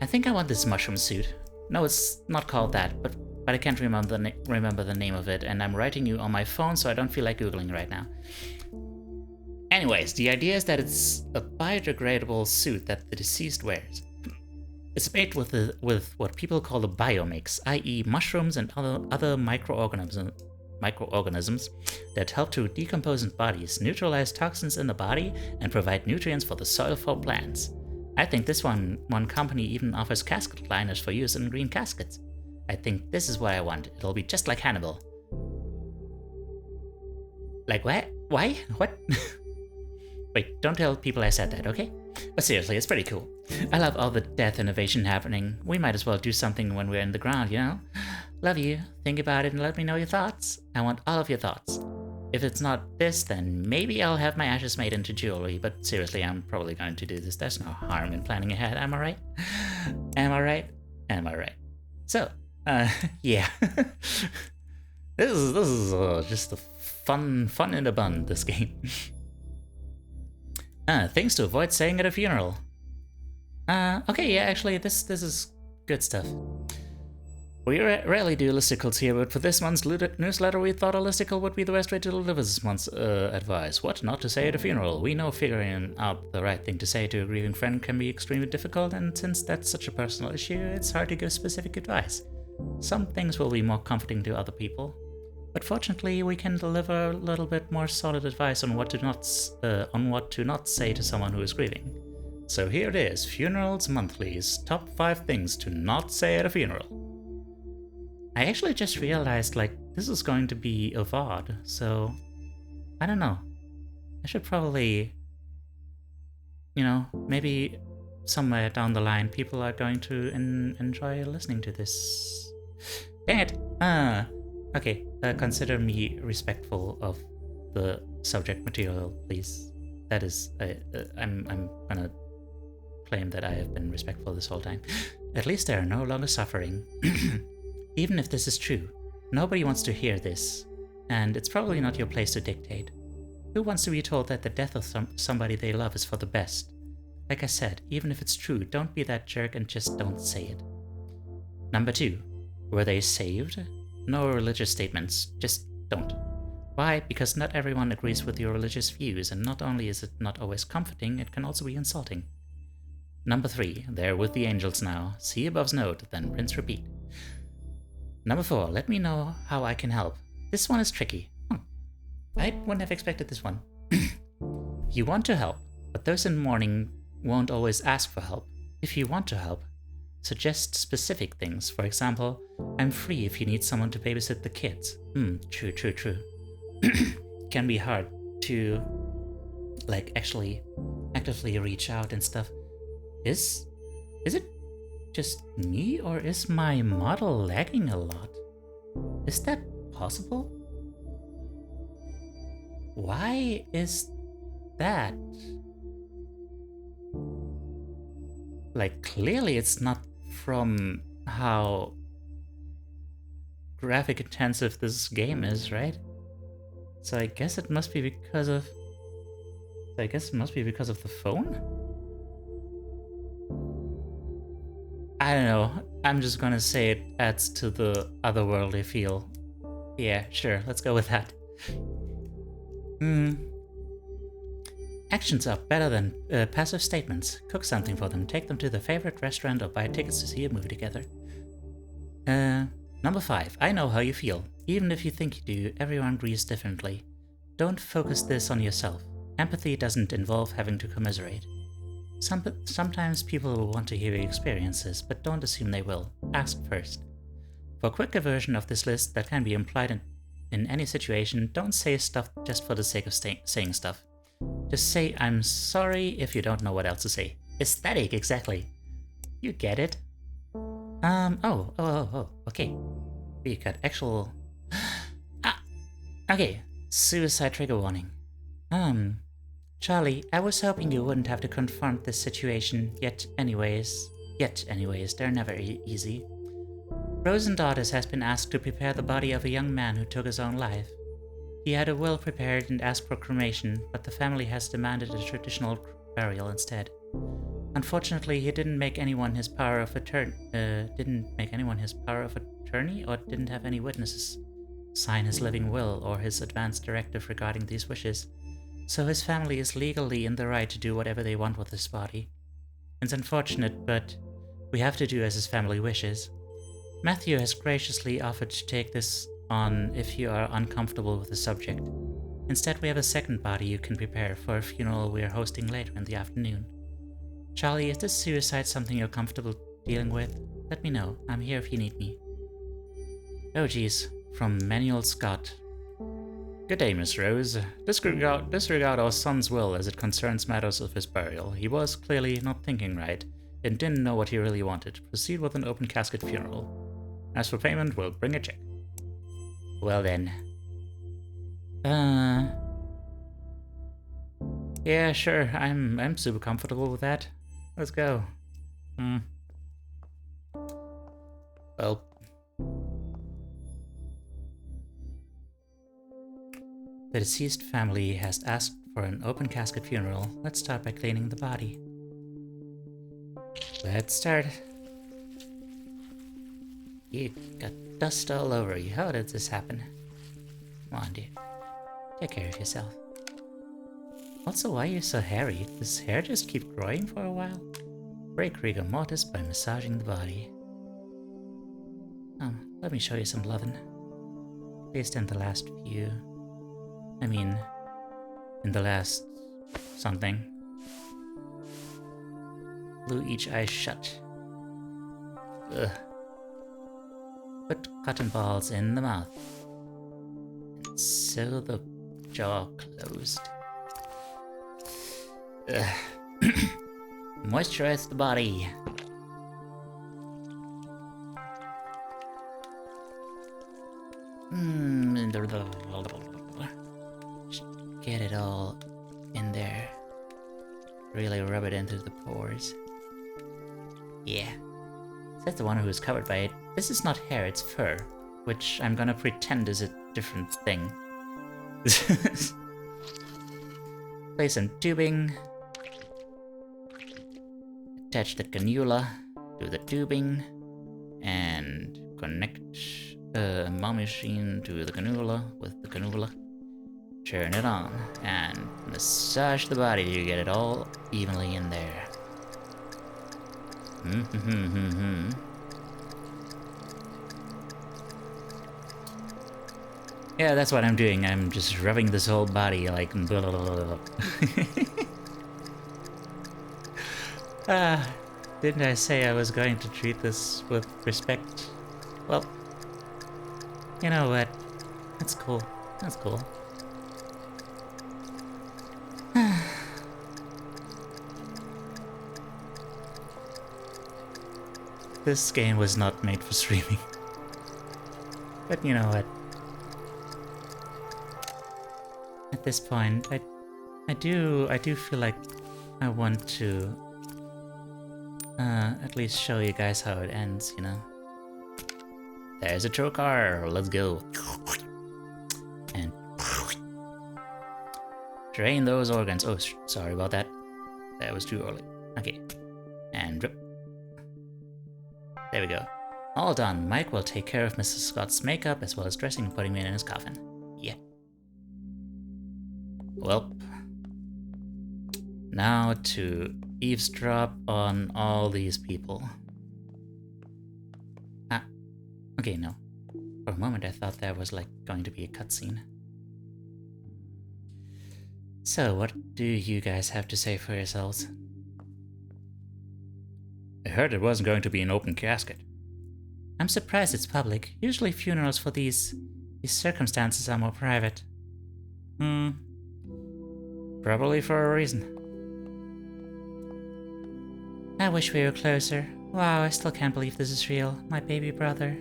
I think I want this mushroom suit. No, it's not called that, but I can't remember the name of it, and I'm writing you on my phone, so I don't feel like Googling right now. Anyways, the idea is that it's a biodegradable suit that the deceased wears. It's made with what people call a biomix, i.e. mushrooms and other microorganisms that help to decompose in bodies, neutralize toxins in the body, and provide nutrients for the soil for plants. I think this one company even offers casket liners for use in green caskets. I think this is what I want. It'll be just like Hannibal. Like what? Why? What? Wait, don't tell people I said that, okay? But seriously, it's pretty cool. I love all the death innovation happening. We might as well do something when we're in the ground, you know? Love you. Think about it and let me know your thoughts. I want all of your thoughts. If it's not this, then maybe I'll have my ashes made into jewelry, but seriously, I'm probably going to do this. There's no harm in planning ahead, am I right? Am I right? Am I right? So, yeah. This is just a fun in a bun, this game. Things to avoid saying at a funeral. Okay, yeah, actually, this is good stuff. We rarely do listicles here, but for this month's newsletter, we thought a listicle would be the best way to deliver this month's advice. What not to say at a funeral? We know figuring out the right thing to say to a grieving friend can be extremely difficult, and since that's such a personal issue, it's hard to give specific advice. Some things will be more comforting to other people, but fortunately, we can deliver a little bit more solid advice on what to not say to someone who is grieving. So here it is, Funerals Monthly's top 5 things to not say at a funeral. I actually just realized, like, this is going to be a VOD, so I don't know. I should probably, you know, maybe somewhere down the line people are going to enjoy listening to this. Dang it! Okay, consider me respectful of the subject material, please. That is, I'm gonna claim that I have been respectful this whole time. At least they are no longer suffering. Even if this is true, nobody wants to hear this, and it's probably not your place to dictate. Who wants to be told that the death of somebody they love is for the best? Like I said, even if it's true, don't be that jerk and just don't say it. Number 2. Were they saved? No religious statements. Just don't. Why? Because not everyone agrees with your religious views, and not only is it not always comforting, it can also be insulting. Number 3. They're with the angels now. See above's note, then rinse repeat. Number 4. Let me know how I can help. This one is tricky. I wouldn't have expected this one. You want to help, but those in mourning won't always ask for help. If you want to help, suggest specific things. For example, I'm free if you need someone to babysit the kids. True. Can be hard to, like, actually actively reach out and stuff. Is it just me, or is my model lagging a lot? Is that possible? Why is that? Like, clearly it's not from how graphic intensive this game is, right? So I guess it must be because of... the phone? I don't know. I'm just gonna say it adds to the otherworldly feel. Yeah, sure, let's go with that. Actions are better than passive statements. Cook something for them, take them to their favorite restaurant, or buy tickets to see a movie together. Number 5. I know how you feel. Even if you think you do, everyone grieves differently. Don't focus this on yourself. Empathy doesn't involve having to commiserate. Sometimes people will want to hear your experiences, but don't assume they will. Ask first. For a quicker version of this list that can be implied in any situation, don't say stuff just for the sake of saying stuff. Just say, I'm sorry, if you don't know what else to say. Aesthetic, exactly. You get it? Okay. We got actual... okay. Suicide trigger warning. Charlie, I was hoping you wouldn't have to confront this situation, yet anyways, they're never easy. Frozen Daughters has been asked to prepare the body of a young man who took his own life. He had a will prepared and asked for cremation, but the family has demanded a traditional burial instead. Unfortunately, he didn't make anyone his power of attorney, or didn't have any witnesses sign his living will or his advance directive regarding these wishes. So his family is legally in the right to do whatever they want with his body. It's unfortunate, but we have to do as his family wishes. Matthew has graciously offered to take this on if you are uncomfortable with the subject. Instead, we have a second body you can prepare for a funeral we are hosting later in the afternoon. Charlie, is this suicide something you're comfortable dealing with? Let me know. I'm here if you need me. Oh geez, from Manuel Scott. Good day, Miss Rose. Disregard our son's will as it concerns matters of his burial. He was clearly not thinking right, and didn't know what he really wanted. Proceed with an open casket funeral. As for payment, we'll bring a check. Well then. Yeah, sure. I'm super comfortable with that. Let's go. Well. The deceased family has asked for an open casket funeral. Let's start by cleaning the body. Let's start. You got dust all over you. How did this happen? Come on, dude. Take care of yourself. Also, why are you so hairy? Does hair just keep growing for a while? Break rigor mortis by massaging the body. Let me show you some lovin'. Based on the last few... in the last... something. Glue each eye shut. Ugh. Put cotton balls in the mouth. And sew the jaw closed. Ugh. Moisturize the body. Get it all in there. Really rub it into the pores. Yeah. That's the one who is covered by it. This is not hair, it's fur. Which I'm gonna pretend is a different thing. Place some tubing. attach the cannula to the tubing and connect a machine to the cannula with the cannula. Turn it on and massage the body to get it all evenly in there. Yeah, that's what I'm doing. I'm just rubbing this whole body like blah, blah, blah, blah. Didn't I say I was going to treat this with respect? Well, you know what? That's cool. That's cool. This game was not made for streaming. But you know what? At this point, I do feel like I want to at least show you guys how it ends, you know? There's a trocar, let's go. And drain those organs. Oh, sorry about that. That was too early. Okay. And drip. There we go. All done. Mike will take care of Mrs. Scott's makeup as well as dressing and putting me in his coffin. Yeah. Well. Now to eavesdrop on all these people. Ah. Okay, no. For a moment I thought that was like going to be a cutscene. So, what do you guys have to say for yourselves? I heard it wasn't going to be an open casket. I'm surprised it's public. Usually funerals for these circumstances are more private. Probably for a reason. I wish we were closer. Wow, I still can't believe this is real. My baby brother.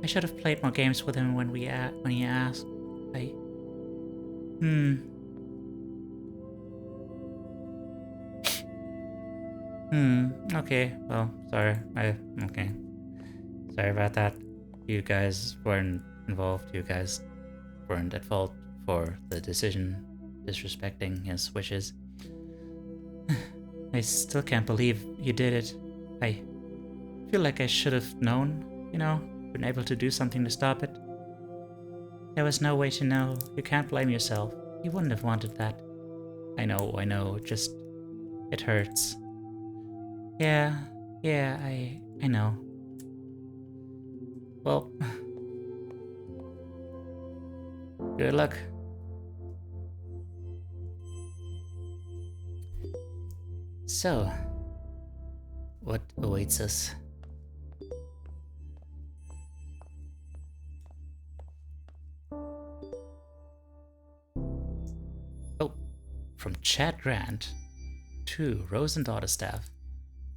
I should have played more games with him when he asked. Okay, well, sorry. Okay. Sorry about that. You guys weren't involved. You guys weren't at fault for the decision disrespecting his wishes. I still can't believe you did it. I feel like I should have known, you know, been able to do something to stop it. There was no way to know. You can't blame yourself. You wouldn't have wanted that. I know, just... it hurts. Yeah, I know. Well... good luck. So... what awaits us? Oh, from Chad Grant to Rose and Daughter staff.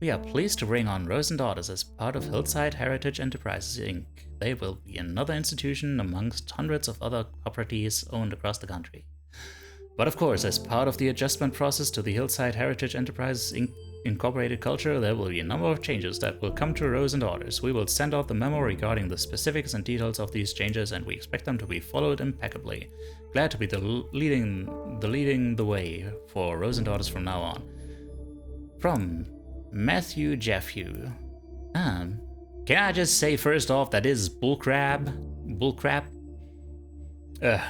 We are pleased to bring on Rose and Daughters as part of Hillside Heritage Enterprises, Inc. They will be another institution amongst hundreds of other properties owned across the country. But of course, as part of the adjustment process to the Hillside Heritage Enterprises Incorporated culture, there will be a number of changes that will come to Rose and Daughters. We will send out the memo regarding the specifics and details of these changes, and we expect them to be followed impeccably. Glad to be leading the way for Rose and Daughters from now on. From Matthew Jeffu. Can I just say first off that is bullcrap?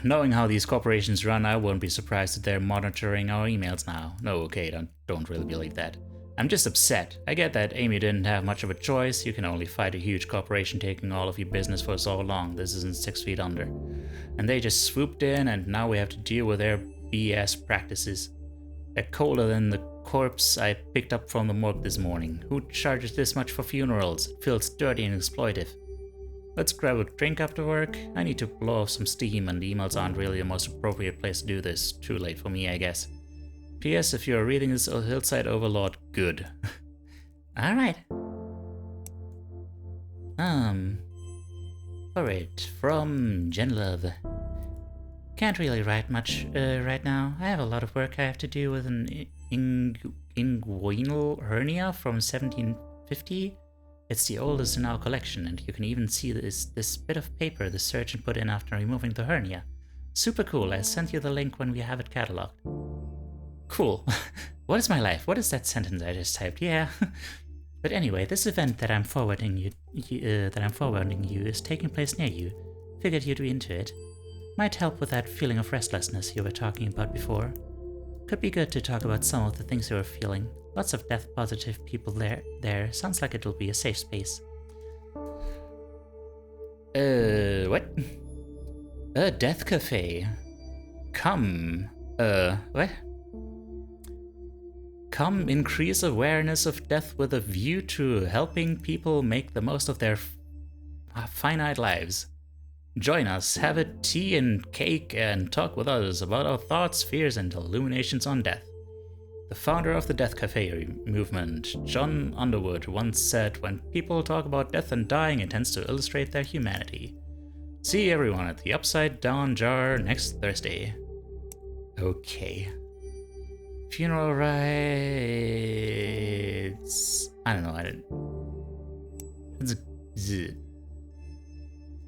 Knowing how these corporations run, I wouldn't be surprised that they're monitoring our emails now. No, okay, don't really believe that. I'm just upset. I get that Amy didn't have much of a choice. You can only fight a huge corporation taking all of your business for so long. This isn't 6 feet under. And they just swooped in, and now we have to deal with their BS practices. They're colder than the corpse I picked up from the morgue this morning. Who charges this much for funerals? It feels dirty and exploitive. Let's grab a drink after work. I need to blow off some steam, and emails aren't really the most appropriate place to do this. Too late for me, I guess. P.S. If you're reading this, Hillside Overlord, good. Alright. Alright, from Genlove. Can't really write much right now. I have a lot of work I have to do with an inguinal hernia from 1750. It's the oldest in our collection, and you can even see this bit of paper the surgeon put in after removing the hernia. Super cool. I sent you the link when we have it cataloged. Cool. What is my life? What is that sentence I just typed? Yeah. But anyway, this event that I'm forwarding you is taking place near you. Figured you'd be into it. Might help with that feeling of restlessness you were talking about before. Could be good to talk about some of the things you were feeling. Lots of death-positive people there. Sounds like it'll be a safe space. What? A death cafe. Come. What? Come increase awareness of death with a view to helping people make the most of their finite lives. Join us, have a tea and cake, and talk with us about our thoughts, fears, and illuminations on death. The founder of the Death Cafe movement, John Underwood, once said, when people talk about death and dying, it tends to illustrate their humanity. See everyone at the Upside Down Jar next Thursday. Okay. Funeral rites... I don't know,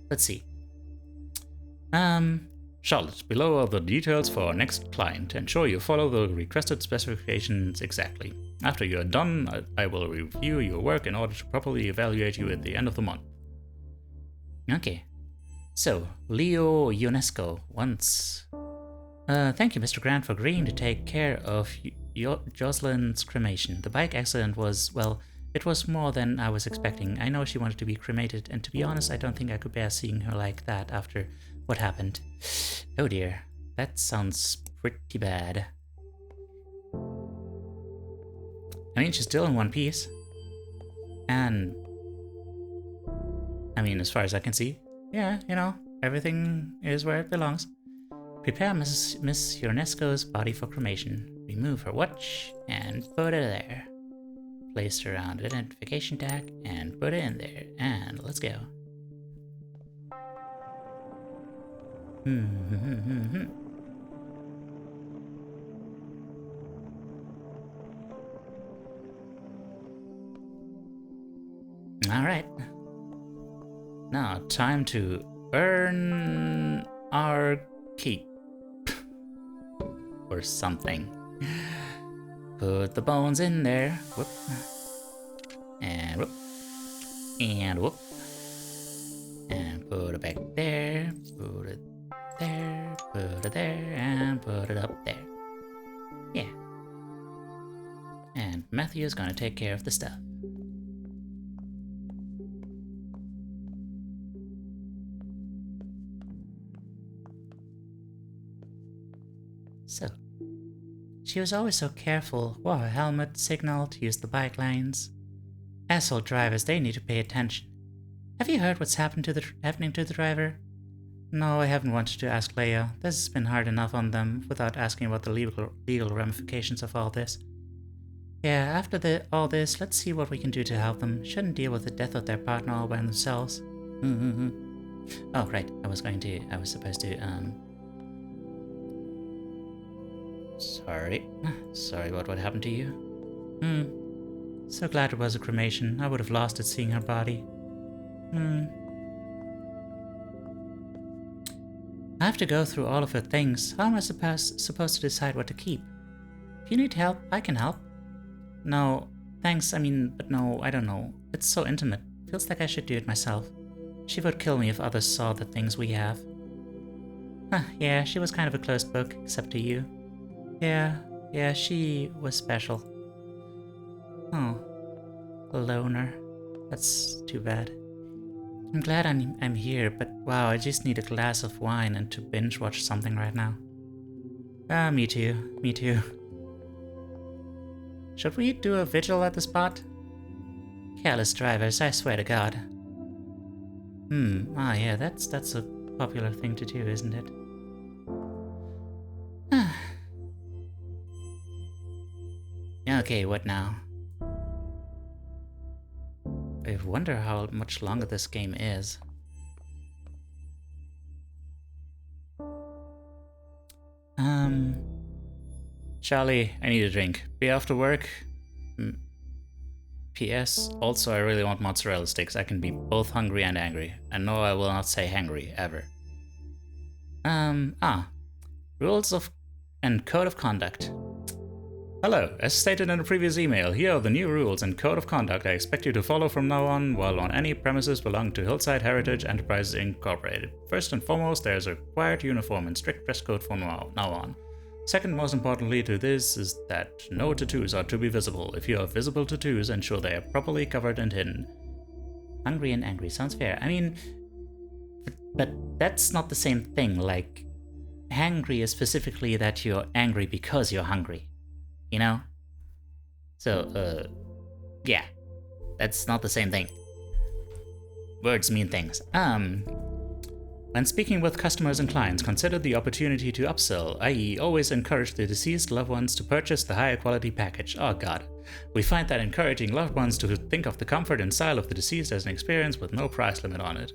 Let's see. Charlotte, below are the details for our next client. Ensure you follow the requested specifications exactly. After you are done, I will review your work in order to properly evaluate you at the end of the month. Okay. So, Leo UNESCO once... thank you, Mr. Grant, for agreeing to take care of Jocelyn's cremation. The bike accident was, well, it was more than I was expecting. I know she wanted to be cremated, and to be honest, I don't think I could bear seeing her like that after what happened. Oh dear, that sounds pretty bad. I mean, she's still in one piece. And... I mean, as far as I can see, yeah, you know, everything is where it belongs. Prepare Miss Ionesco's body for cremation. Remove her watch and put it there. Place her around an identification tag and put it in there. And let's go. Alright. Now, time to earn our keep. Or something. Put the bones in there. Whoop. And whoop. And whoop. And put it back there. Put it there. Put it there. And put it up there. Yeah. And Matthew's gonna take care of the stuff. So, she was always so careful, wore her helmet, signaled, used the bike lanes. Asshole drivers, they need to pay attention. Have you heard what's happening to the driver? No, I haven't wanted to ask Leia. This has been hard enough on them, without asking about the legal ramifications of all this. Yeah, after all this, let's see what we can do to help them. Shouldn't deal with the death of their partner all by themselves. Oh, right, I was supposed to, Sorry about what happened to you. So glad it was a cremation. I would have lost it seeing her body. I have to go through all of her things. How am I supposed to decide what to keep? If you need help, I can help. No, thanks, but no, I don't know. It's so intimate. Feels like I should do it myself. She would kill me if others saw the things we have. Yeah, she was kind of a closed book, except to you. Yeah, she was special. Oh, a loner. That's too bad. I'm glad I'm here, but wow, I just need a glass of wine and to binge watch something right now. Me too. Should we do a vigil at the spot? Careless drivers, I swear to God. Yeah, that's a popular thing to do, isn't it? Okay, what now? I wonder how much longer this game is. Charlie, I need a drink. Be after work? P.S. Also, I really want mozzarella sticks. I can be both hungry and angry. And no, I will not say hangry, ever. Rules of and code of conduct. Hello, as stated in a previous email, here are the new rules and code of conduct I expect you to follow from now on while on any premises belonging to Hillside Heritage Enterprises Incorporated. First and foremost, there is a required uniform and strict dress code from now on. Second, most importantly to this is that no tattoos are to be visible. If you have visible tattoos, ensure they are properly covered and hidden. Hungry and angry sounds fair. I mean, but that's not the same thing. Like, hangry is specifically that you're angry because you're hungry. You know? So, yeah. That's not the same thing. Words mean things. When speaking with customers and clients, consider the opportunity to upsell, i.e. always encourage the deceased loved ones to purchase the higher quality package. Oh god. We find that encouraging loved ones to think of the comfort and style of the deceased as an experience with no price limit on it.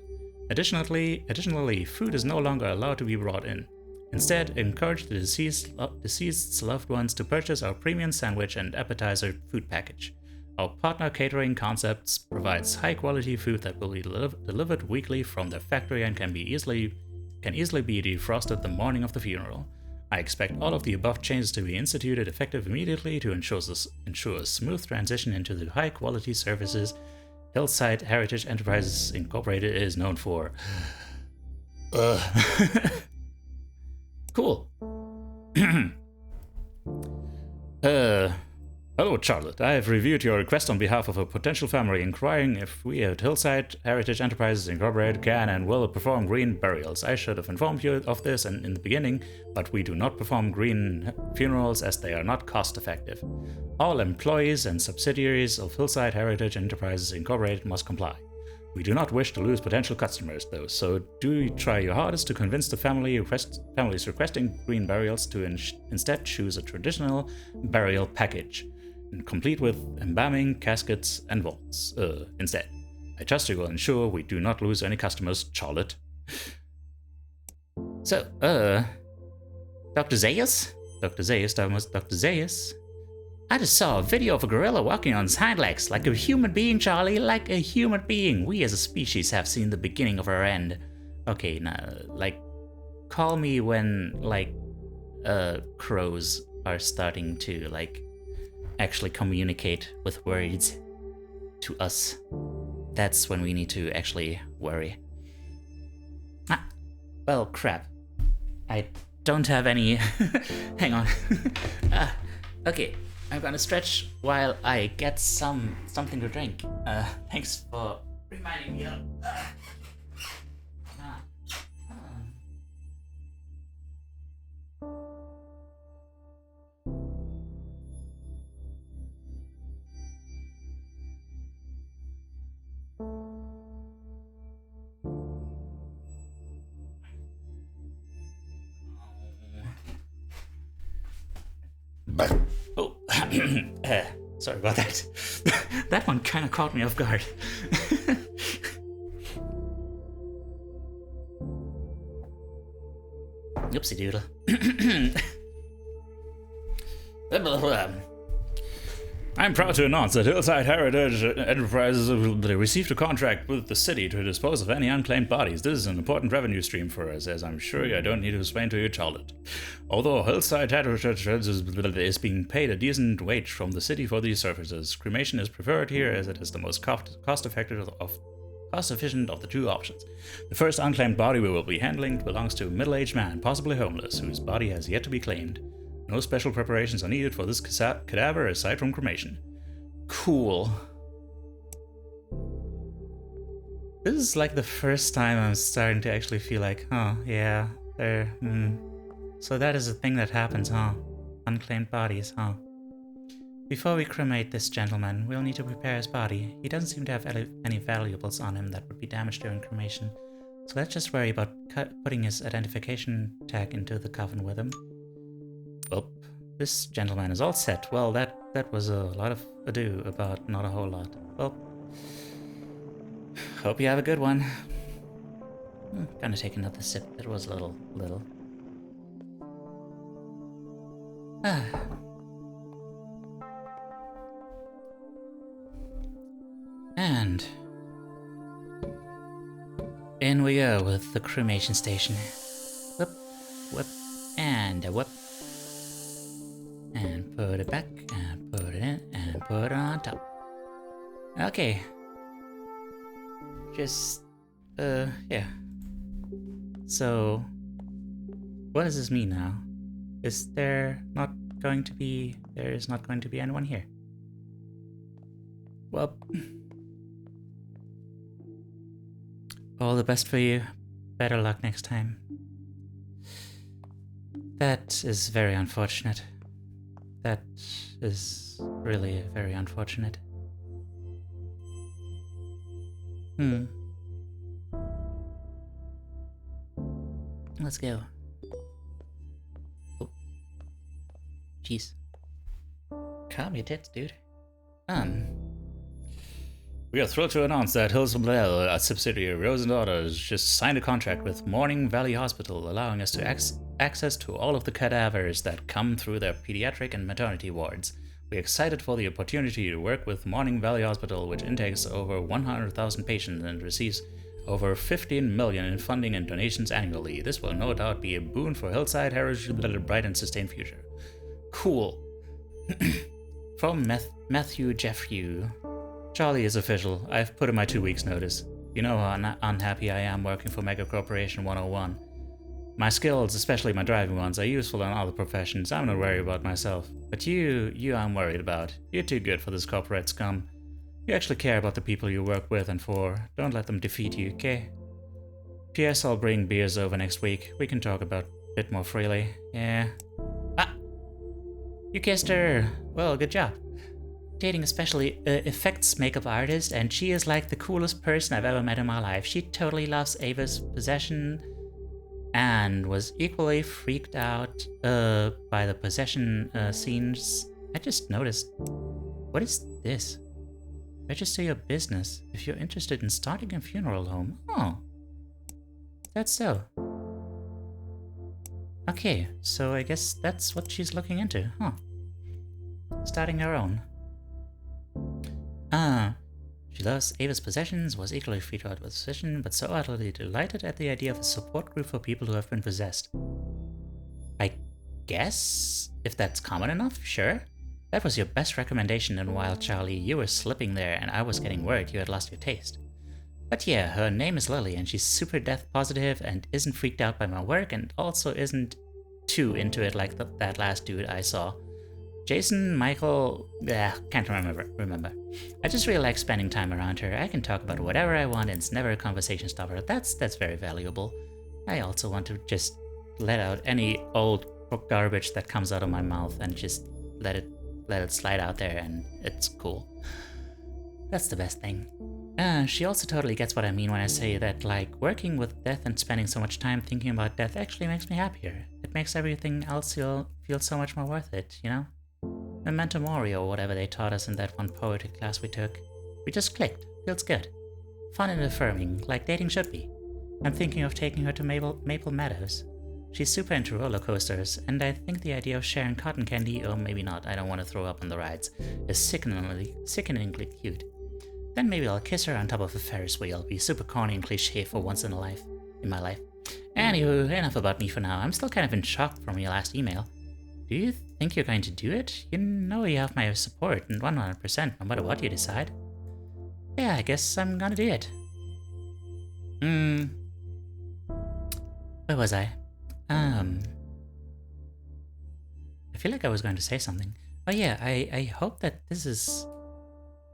Additionally, food is no longer allowed to be brought in. Instead, encourage the deceased's loved ones to purchase our premium sandwich and appetizer food package. Our partner catering concepts provides high-quality food that will be delivered weekly from their factory and can easily be defrosted the morning of the funeral. I expect all of the above changes to be instituted effective immediately to ensure a smooth transition into the high-quality services Hillside Heritage Enterprises Incorporated is known for. Cool. Hello, Charlotte. I have reviewed your request on behalf of a potential family inquiring if we at Hillside Heritage Enterprises Incorporated can and will perform green burials. I should have informed you of this in the beginning, but we do not perform green funerals as they are not cost-effective. All employees and subsidiaries of Hillside Heritage Enterprises Incorporated must comply. We do not wish to lose potential customers, though, so do try your hardest to convince the families requesting green burials to instead choose a traditional burial package, complete with embalming, caskets, and vaults, instead. I trust you will ensure we do not lose any customers, Charlotte. So, Dr. Zaius? Dr. Zaius? I just saw a video of a gorilla walking on its hind legs, like a human being, Charlie, like a human being. We as a species have seen the beginning of our end. Okay, now, like, call me when, like, crows are starting to, like, actually communicate with words to us. That's when we need to actually worry. Ah, well, crap. I don't have any... Hang on. Okay. I'm gonna stretch while I get something to drink. Thanks for reminding me of... Oh, sorry about that. That one kind of caught me off guard. Oopsie doodle. I'm proud to announce that Hillside Heritage Enterprises received a contract with the city to dispose of any unclaimed bodies. This is an important revenue stream for us, as I'm sure I don't need to explain to you, Charlotte. Although Hillside Heritage is being paid a decent wage from the city for these services, cremation is preferred here as it is the most cost-efficient of the two options. The first unclaimed body we will be handling belongs to a middle-aged man, possibly homeless, whose body has yet to be claimed. No special preparations are needed for this cadaver aside from cremation. Cool. This is like the first time I'm starting to actually feel like, huh, yeah, so that is a thing that happens, huh? Unclaimed bodies, huh? Before we cremate this gentleman, we'll need to prepare his body. He doesn't seem to have any valuables on him that would be damaged during cremation, so let's just worry about putting his identification tag into the coffin with him. Well, this gentleman is all set. Well, that was a lot of ado about not a whole lot. Well, hope you have a good one. Gonna take another sip. It was a little. And in we go with the cremation station. Whoop, whoop, and a whoop. And put it back. on top. Okay. Just, yeah. So, what does this mean now? Is there not going to be... There is not going to be anyone here. Well... All the best for you. Better luck next time. That is very unfortunate. That is really very unfortunate. Let's go. Oh. Jeez. Calm your tits, dude. We are thrilled to announce that ÇŌ�ᴄဃ, a subsidiary of Rose & Daughters, just signed a contract with Morning Valley Hospital, allowing us to access to all of the cadavers that come through their pediatric and maternity wards. We're excited for the opportunity to work with Morning Valley Hospital, which intakes over 100,000 patients and receives over 15 million in funding and donations annually. This will no doubt be a boon for Hillside Heritage with a bright and sustained future. Cool. From Matthew Jeffrey. Charlie is official. I've put in my 2 weeks notice. You know how unhappy I am working for Mega Corporation 101. My skills, especially my driving ones, are useful in other professions. I'm not worried about myself. But you I'm worried about. You're too good for this corporate scum. You actually care about the people you work with and for. Don't let them defeat you, okay? P.S. I'll bring beers over next week. We can talk about a bit more freely. Yeah. Ah! You kissed her! Well, good job. Dating a specially effects makeup artist, and she is like the coolest person I've ever met in my life. She totally loves Ava's possession and was equally freaked out by the possession scenes. I just noticed. What is this? Register your business if you're interested in starting a funeral home. Oh, that's so. Okay, so I guess that's what she's looking into, huh? Starting her own. She loves Ava's possessions, was equally freaked out with possession, but so utterly delighted at the idea of a support group for people who have been possessed. I guess, if that's common enough, sure. That was your best recommendation in a while, Charlie. You were slipping there, and I was getting worried you had lost your taste. But yeah, her name is Lily, and she's super death positive and isn't freaked out by my work, and also isn't too into it like that last dude I saw. Jason, Michael, can't remember. I just really like spending time around her. I can talk about whatever I want and it's never a conversation stopper. That's very valuable. I also want to just let out any old garbage that comes out of my mouth and just let it slide out there, and it's cool. That's the best thing. She also totally gets what I mean when I say that, like, working with death and spending so much time thinking about death actually makes me happier. It makes everything else feel so much more worth it, you know? Memento Mori or whatever they taught us in that one poetry class we took. We just clicked. Feels good. Fun and affirming, like dating should be. I'm thinking of taking her to Maple Meadows. She's super into roller coasters, and I think the idea of sharing cotton candy, or maybe not, I don't want to throw up on the rides, is sickeningly cute. Then maybe I'll kiss her on top of a Ferris wheel, be super corny and cliche for once in my life. Anywho, enough about me for now. I'm still kind of in shock from your last email. Do you think you're going to do it? You know you have my support, and 100% no matter what you decide. Yeah, I guess I'm gonna do it. Where was I? I feel like I was going to say something. Oh yeah, I hope that this is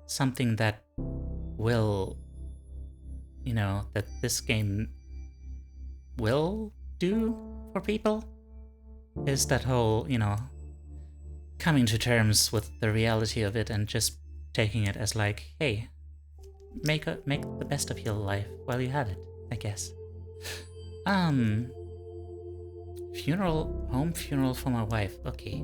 something that will, you know, that this game will do for people. Is that whole, you know, coming to terms with the reality of it and just taking it as like, hey, make the best of your life while you have it, I guess. Home funeral for my wife. Okay.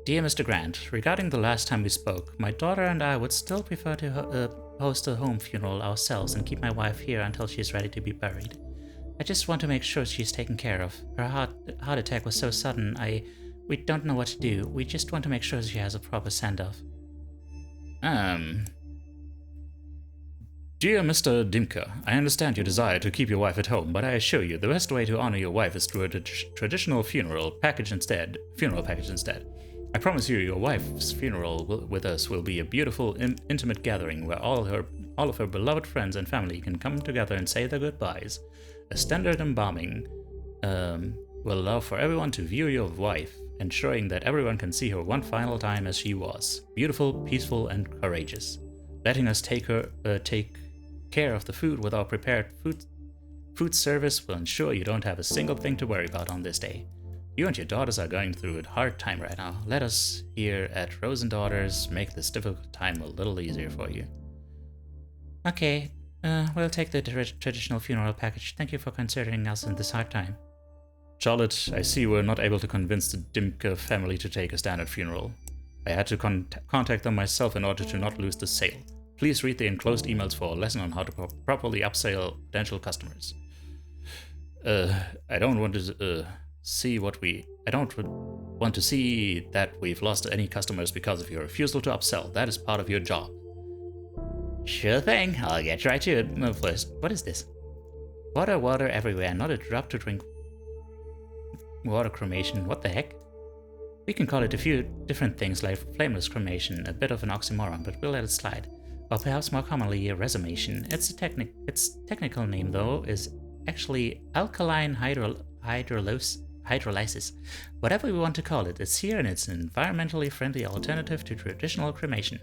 Dear Mr. Grant, regarding the last time we spoke, my daughter and I would still prefer to host a home funeral ourselves and keep my wife here until she's ready to be buried. I just want to make sure she's taken care of. Her heart attack was so sudden, we don't know what to do. We just want to make sure she has a proper send-off. Dear Mr. Dimka, I understand your desire to keep your wife at home, but I assure you the best way to honor your wife is through a traditional funeral package instead. I promise you, your wife's funeral with us will be a beautiful, intimate gathering where all of her beloved friends and family can come together and say their goodbyes. A standard embalming will allow for everyone to view your wife, ensuring that everyone can see her one final time as she was, beautiful, peaceful, and courageous. Letting us take care of the food with our prepared food service will ensure you don't have a single thing to worry about on this day. You and your daughters are going through a hard time right now. Let us here at Rose & Daughters make this difficult time a little easier for you. Okay, we'll take the traditional funeral package. Thank you for considering us in this hard time. Charlotte, I see we're not able to convince the Dimke family to take a standard funeral. I had to contact them myself in order to not lose the sale. Please read the enclosed emails for a lesson on how to properly upsell potential customers. I don't want to see that we've lost any customers because of your refusal to upsell. That is part of your job. Sure thing, I'll get right to it. First, what is this? Water everywhere, not a drop to drink. Water cremation, what the heck? We can call it a few different things like flameless cremation, a bit of an oxymoron, but we'll let it slide. Or perhaps more commonly, a resumation. Its technical name, though, is actually alkaline hydrolysis. Whatever we want to call it, it's here and it's an environmentally friendly alternative to traditional cremation.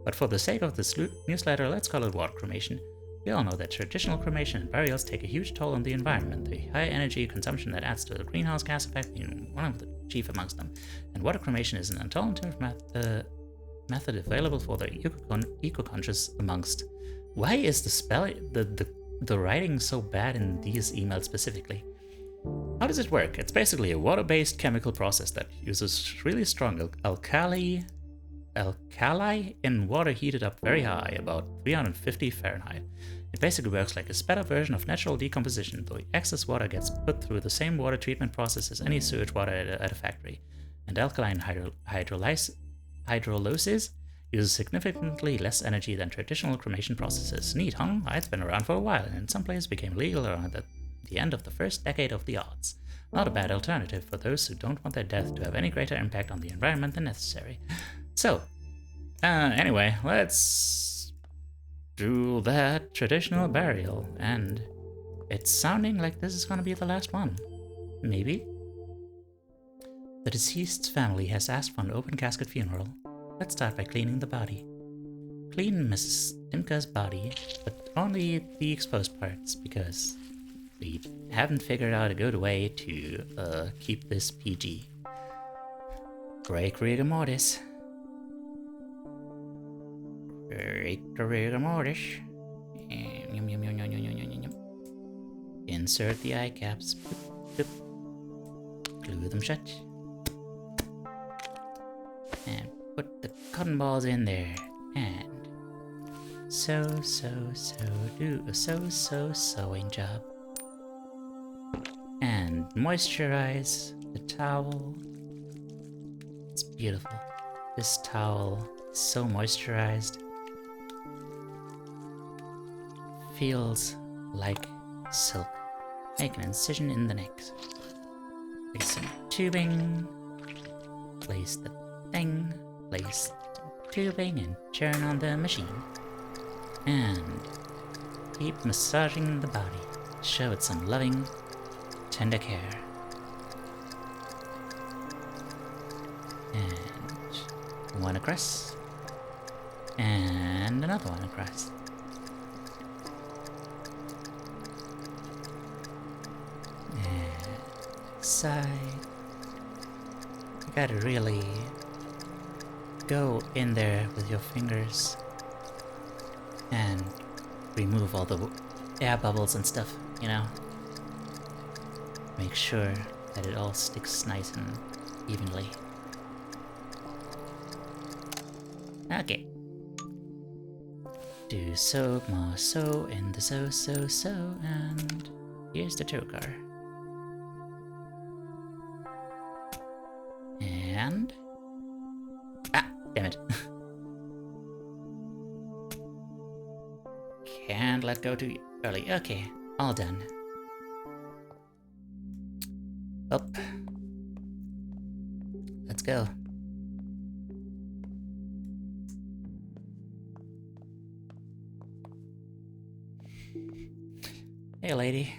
But for the sake of this newsletter, let's call it water cremation. We all know that traditional cremation and burials take a huge toll on the environment, the high energy consumption that adds to the greenhouse gas effect being one of the chief amongst them. And water cremation is an alternative method available for the eco-conscious amongst. Why is the writing so bad in these emails specifically? How does it work? It's basically a water-based chemical process that uses really strong alkali in water heated up very high, about 350 Fahrenheit. It basically works like a sped up version of natural decomposition, though excess water gets put through the same water treatment process as any sewage water at a factory. And alkaline hydrolysis uses significantly less energy than traditional cremation processes. Neat, huh? It's been around for a while, and in some places became legal around the end of the first decade of the aughts. Not a bad alternative for those who don't want their death to have any greater impact on the environment than necessary. So, anyway, let's do that traditional burial, and it's sounding like this is gonna be the last one. Maybe? The deceased's family has asked for an open casket funeral. Let's start by cleaning the body. Clean Mrs. Dimke's body, but only the exposed parts, because we haven't figured out a good way to keep this PG. Break rigor mortis. Break the rigor mortis. Insert the eye caps. Glue them shut. And put the cotton balls in there. And do a sewing job. And moisturize the towel. It's beautiful. This towel is so moisturized. Feels like silk. Make an incision in the neck. Place some tubing. Place the thing. Place the tubing and turn on the machine. And keep massaging the body. Show it some loving, tender care. And one across. And another one across. And side. You gotta really go in there with your fingers and remove all the air bubbles and stuff, you know? Make sure that it all sticks nice and evenly. Okay. Do so, more so, in the so, and here's the Tokar. And... ah, damn it. Can't let go too early. Okay, all done. Up. Let's go. Hey, lady.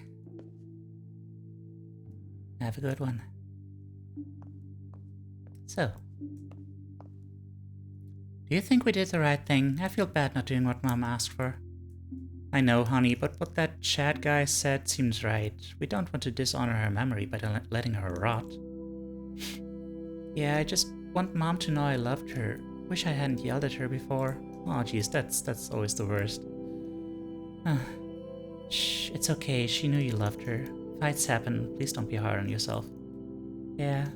Have a good one. So, do you think we did the right thing? I feel bad not doing what Mom asked for. I know, honey, but what that Chad guy said seems right. We don't want to dishonor her memory by letting her rot. Yeah, I just want Mom to know I loved her. Wish I hadn't yelled at her before. Oh, geez, that's always the worst. Shh, it's okay. She knew you loved her. Fights happen. Please don't be hard on yourself. Yeah.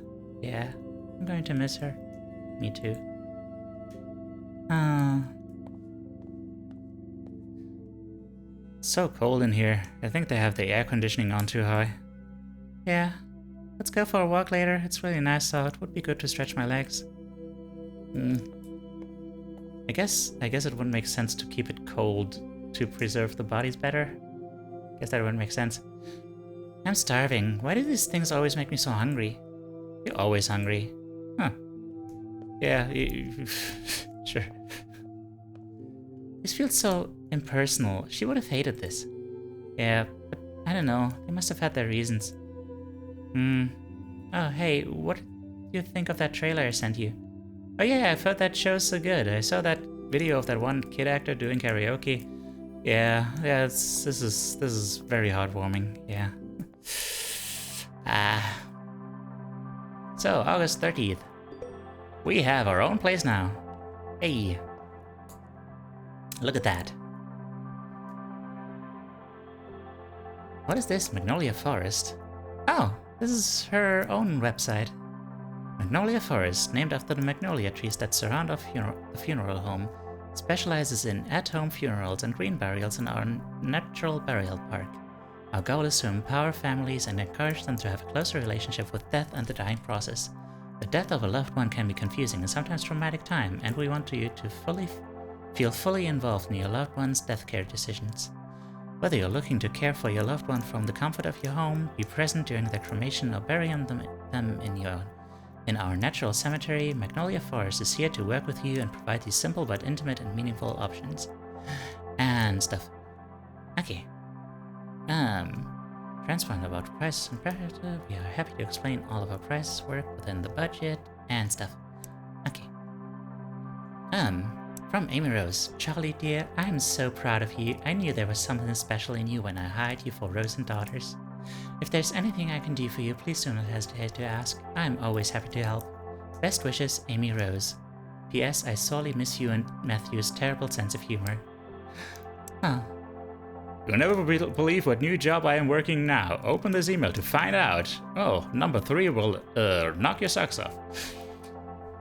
I'm going to miss her. Me too. So cold in here. I think they have the air conditioning on too high. Yeah. Let's go for a walk later. It's really nice out. Would be good to stretch my legs. I guess it wouldn't make sense to keep it cold to preserve the bodies better. Guess that wouldn't make sense. I'm starving. Why do these things always make me so hungry? You're always hungry. Huh. Yeah, sure. This feels so impersonal. She would have hated this. Yeah, but I don't know. They must have had their reasons. Oh, hey, what do you think of that trailer I sent you? Oh yeah, I've heard that show's so good. I saw that video of that one kid actor doing karaoke. Yeah, this is very heartwarming. Yeah. So August 30th, we have our own place now. Hey, look at that. What is this? Magnolia Forest? Oh, this is her own website. Magnolia Forest, named after the magnolia trees that surround the funeral home, specializes in at-home funerals and green burials in our natural burial park. Our goal is to empower families and encourage them to have a closer relationship with death and the dying process. The death of a loved one can be confusing and sometimes traumatic time, and we want you to feel fully involved in your loved one's death care decisions. Whether you're looking to care for your loved one from the comfort of your home, be present during their cremation, or burying them in our natural cemetery, Magnolia Forest is here to work with you and provide these simple but intimate and meaningful options. And stuff. Okay. Transparent about prices and preferences. We are happy to explain all of our prices work within the budget and stuff. Okay. From Amy Rose. Charlie dear, I am so proud of you. I knew there was something special in you when I hired you for Rose and Daughters. If there's anything I can do for you, please do not hesitate to ask. I am always happy to help. Best wishes, Amy Rose. P.S. I sorely miss you and Matthew's terrible sense of humor. Huh. You'll never believe what new job I am working now. Open this email to find out. Oh, number 3 will knock your socks off.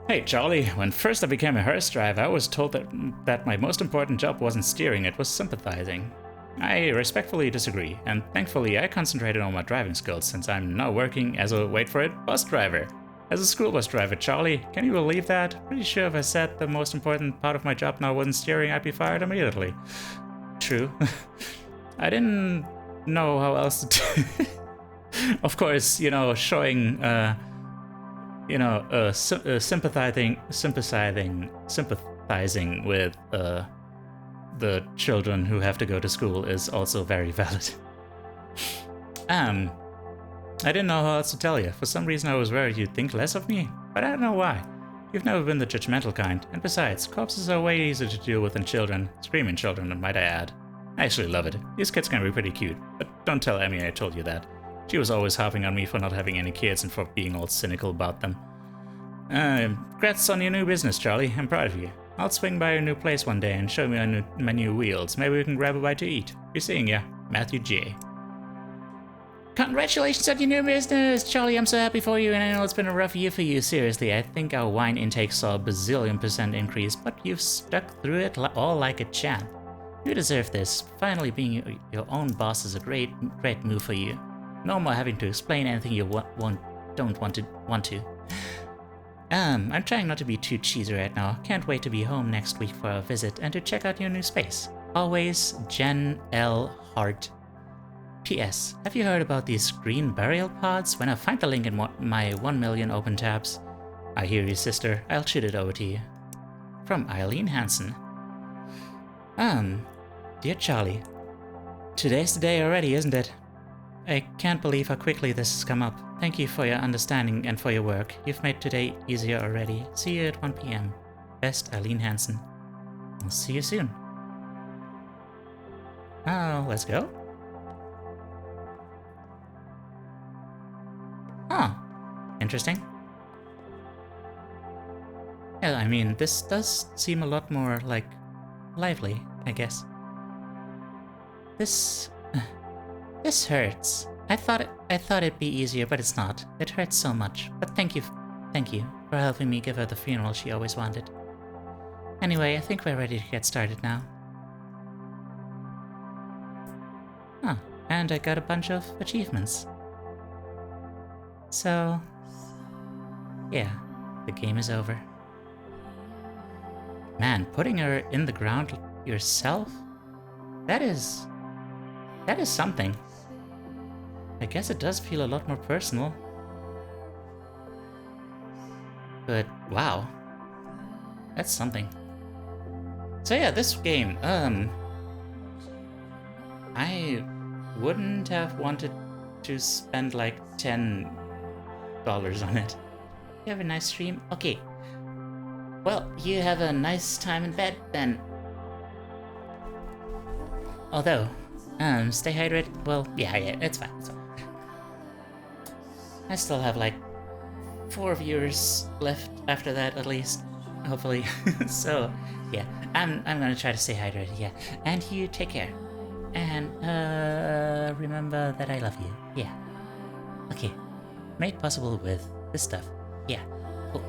Hey Charlie, when first I became a hearse driver, I was told that my most important job wasn't steering, it was sympathizing. I respectfully disagree, and thankfully I concentrated on my driving skills since I'm now working as a, wait for it, bus driver. As a school bus driver, Charlie, can you believe that? Pretty sure if I said the most important part of my job now wasn't steering, I'd be fired immediately. True. I didn't know how else to do. Of course, you know, showing, sympathizing with the children who have to go to school is also very valid. I didn't know how else to tell you. For some reason I was worried you'd think less of me, but I don't know why. You've never been the judgmental kind, and besides, corpses are way easier to deal with than children. Screaming children, might I add. I actually love it. These kids can be pretty cute, but don't tell Emmy I told you that. She was always harping on me for not having any kids and for being all cynical about them. Congrats on your new business, Charlie. I'm proud of you. I'll swing by your new place one day and show me my new wheels. Maybe we can grab a bite to eat. Be seeing ya. Matthew J. Congratulations on your new business! Charlie, I'm so happy for you, and I know it's been a rough year for you. Seriously, I think our wine intake saw a bazillion% increase, but you've stuck through it all like a champ. You deserve this. Finally being your own boss is a great move for you. No more having to explain anything you don't want to. I'm trying not to be too cheesy right now. Can't wait to be home next week for a visit and to check out your new space. Always, Jen L. Hart. P.S. Have you heard about these green burial pods? When I find the link in my 1 million open tabs. I hear you, sister. I'll shoot it over to you. From Eileen Hansen. Dear Charlie, Today's the day already, isn't it? I can't believe how quickly this has come up. Thank you for your understanding and for your work. You've made today easier already. See you at 1 p.m. Best, Eileen Hansen. I'll see you soon. Oh, let's go. Oh, interesting. Yeah, I mean, this does seem a lot more, like, lively, I guess. This hurts. I thought it'd be easier, but it's not. It hurts so much. But thank you for helping me give her the funeral she always wanted. Anyway, I think we're ready to get started now. Huh, and I got a bunch of achievements. So, yeah, the game is over. Man, putting her in the ground yourself? That is something. I guess it does feel a lot more personal. But wow, that's something. So yeah, this game, I wouldn't have wanted to spend like $10 on it. You have a nice stream? Okay. Well, you have a nice time in bed then. Although, stay hydrated. Well, yeah, it's fine. I still have like 4 viewers left after that, at least, hopefully. So, yeah, I'm gonna try to stay hydrated. Yeah, and you take care, and remember that I love you. Yeah. Okay. Made possible with this stuff. Yeah. Cool.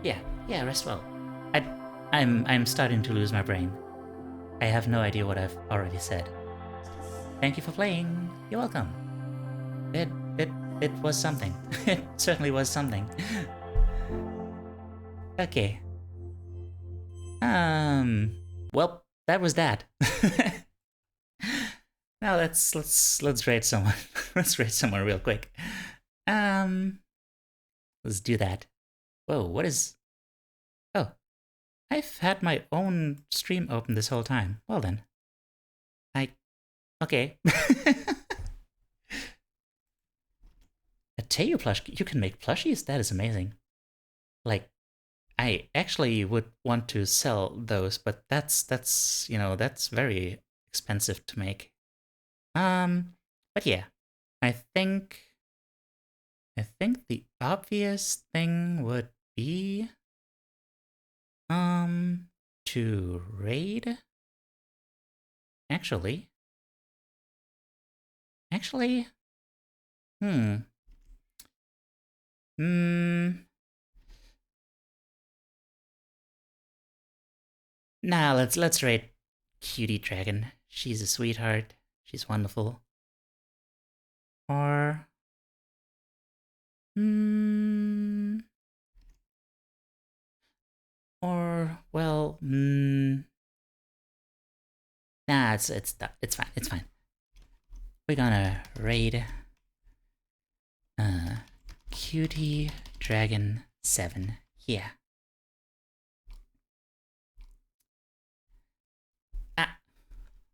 Yeah. Rest well. I'm starting to lose my brain. I have no idea what I've already said. Thank you for playing. You're welcome. It was something. It certainly was something. Okay. Well, that was that. Now let's raid someone. Let's raid someone real quick. Let's do that. Whoa, what is... Oh, I've had my own stream open this whole time. Well then. Okay. A Teiyu plush? You can make plushies? That is amazing. Like, I actually would want to sell those, but that's you know, that's very expensive to make. But yeah, I think the obvious thing would be to raid. Actually, Nah, let's raid Cutie Dragon. She's a sweetheart. She's wonderful. Or well, nah, it's fine. We're gonna raid Cutie Dragon 7. Yeah.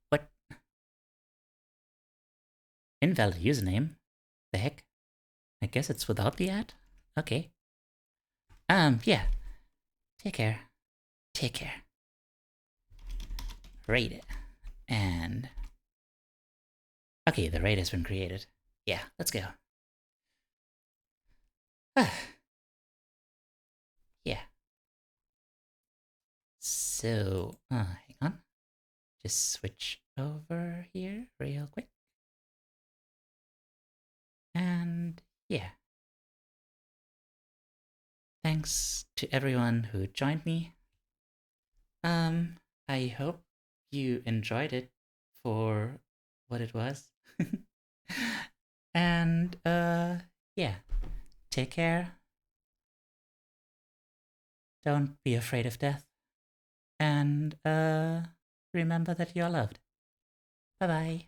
What? Invalid username? The heck? I guess it's without the ad? Okay. Yeah. Take care. Raid it. And... Okay, the raid has been created. Yeah, let's go. Yeah. So, hang on. Just switch over here real quick. And yeah. Thanks to everyone who joined me. I hope you enjoyed it for what it was. And yeah. Take care. Don't be afraid of death. And remember that you're loved. Bye-bye.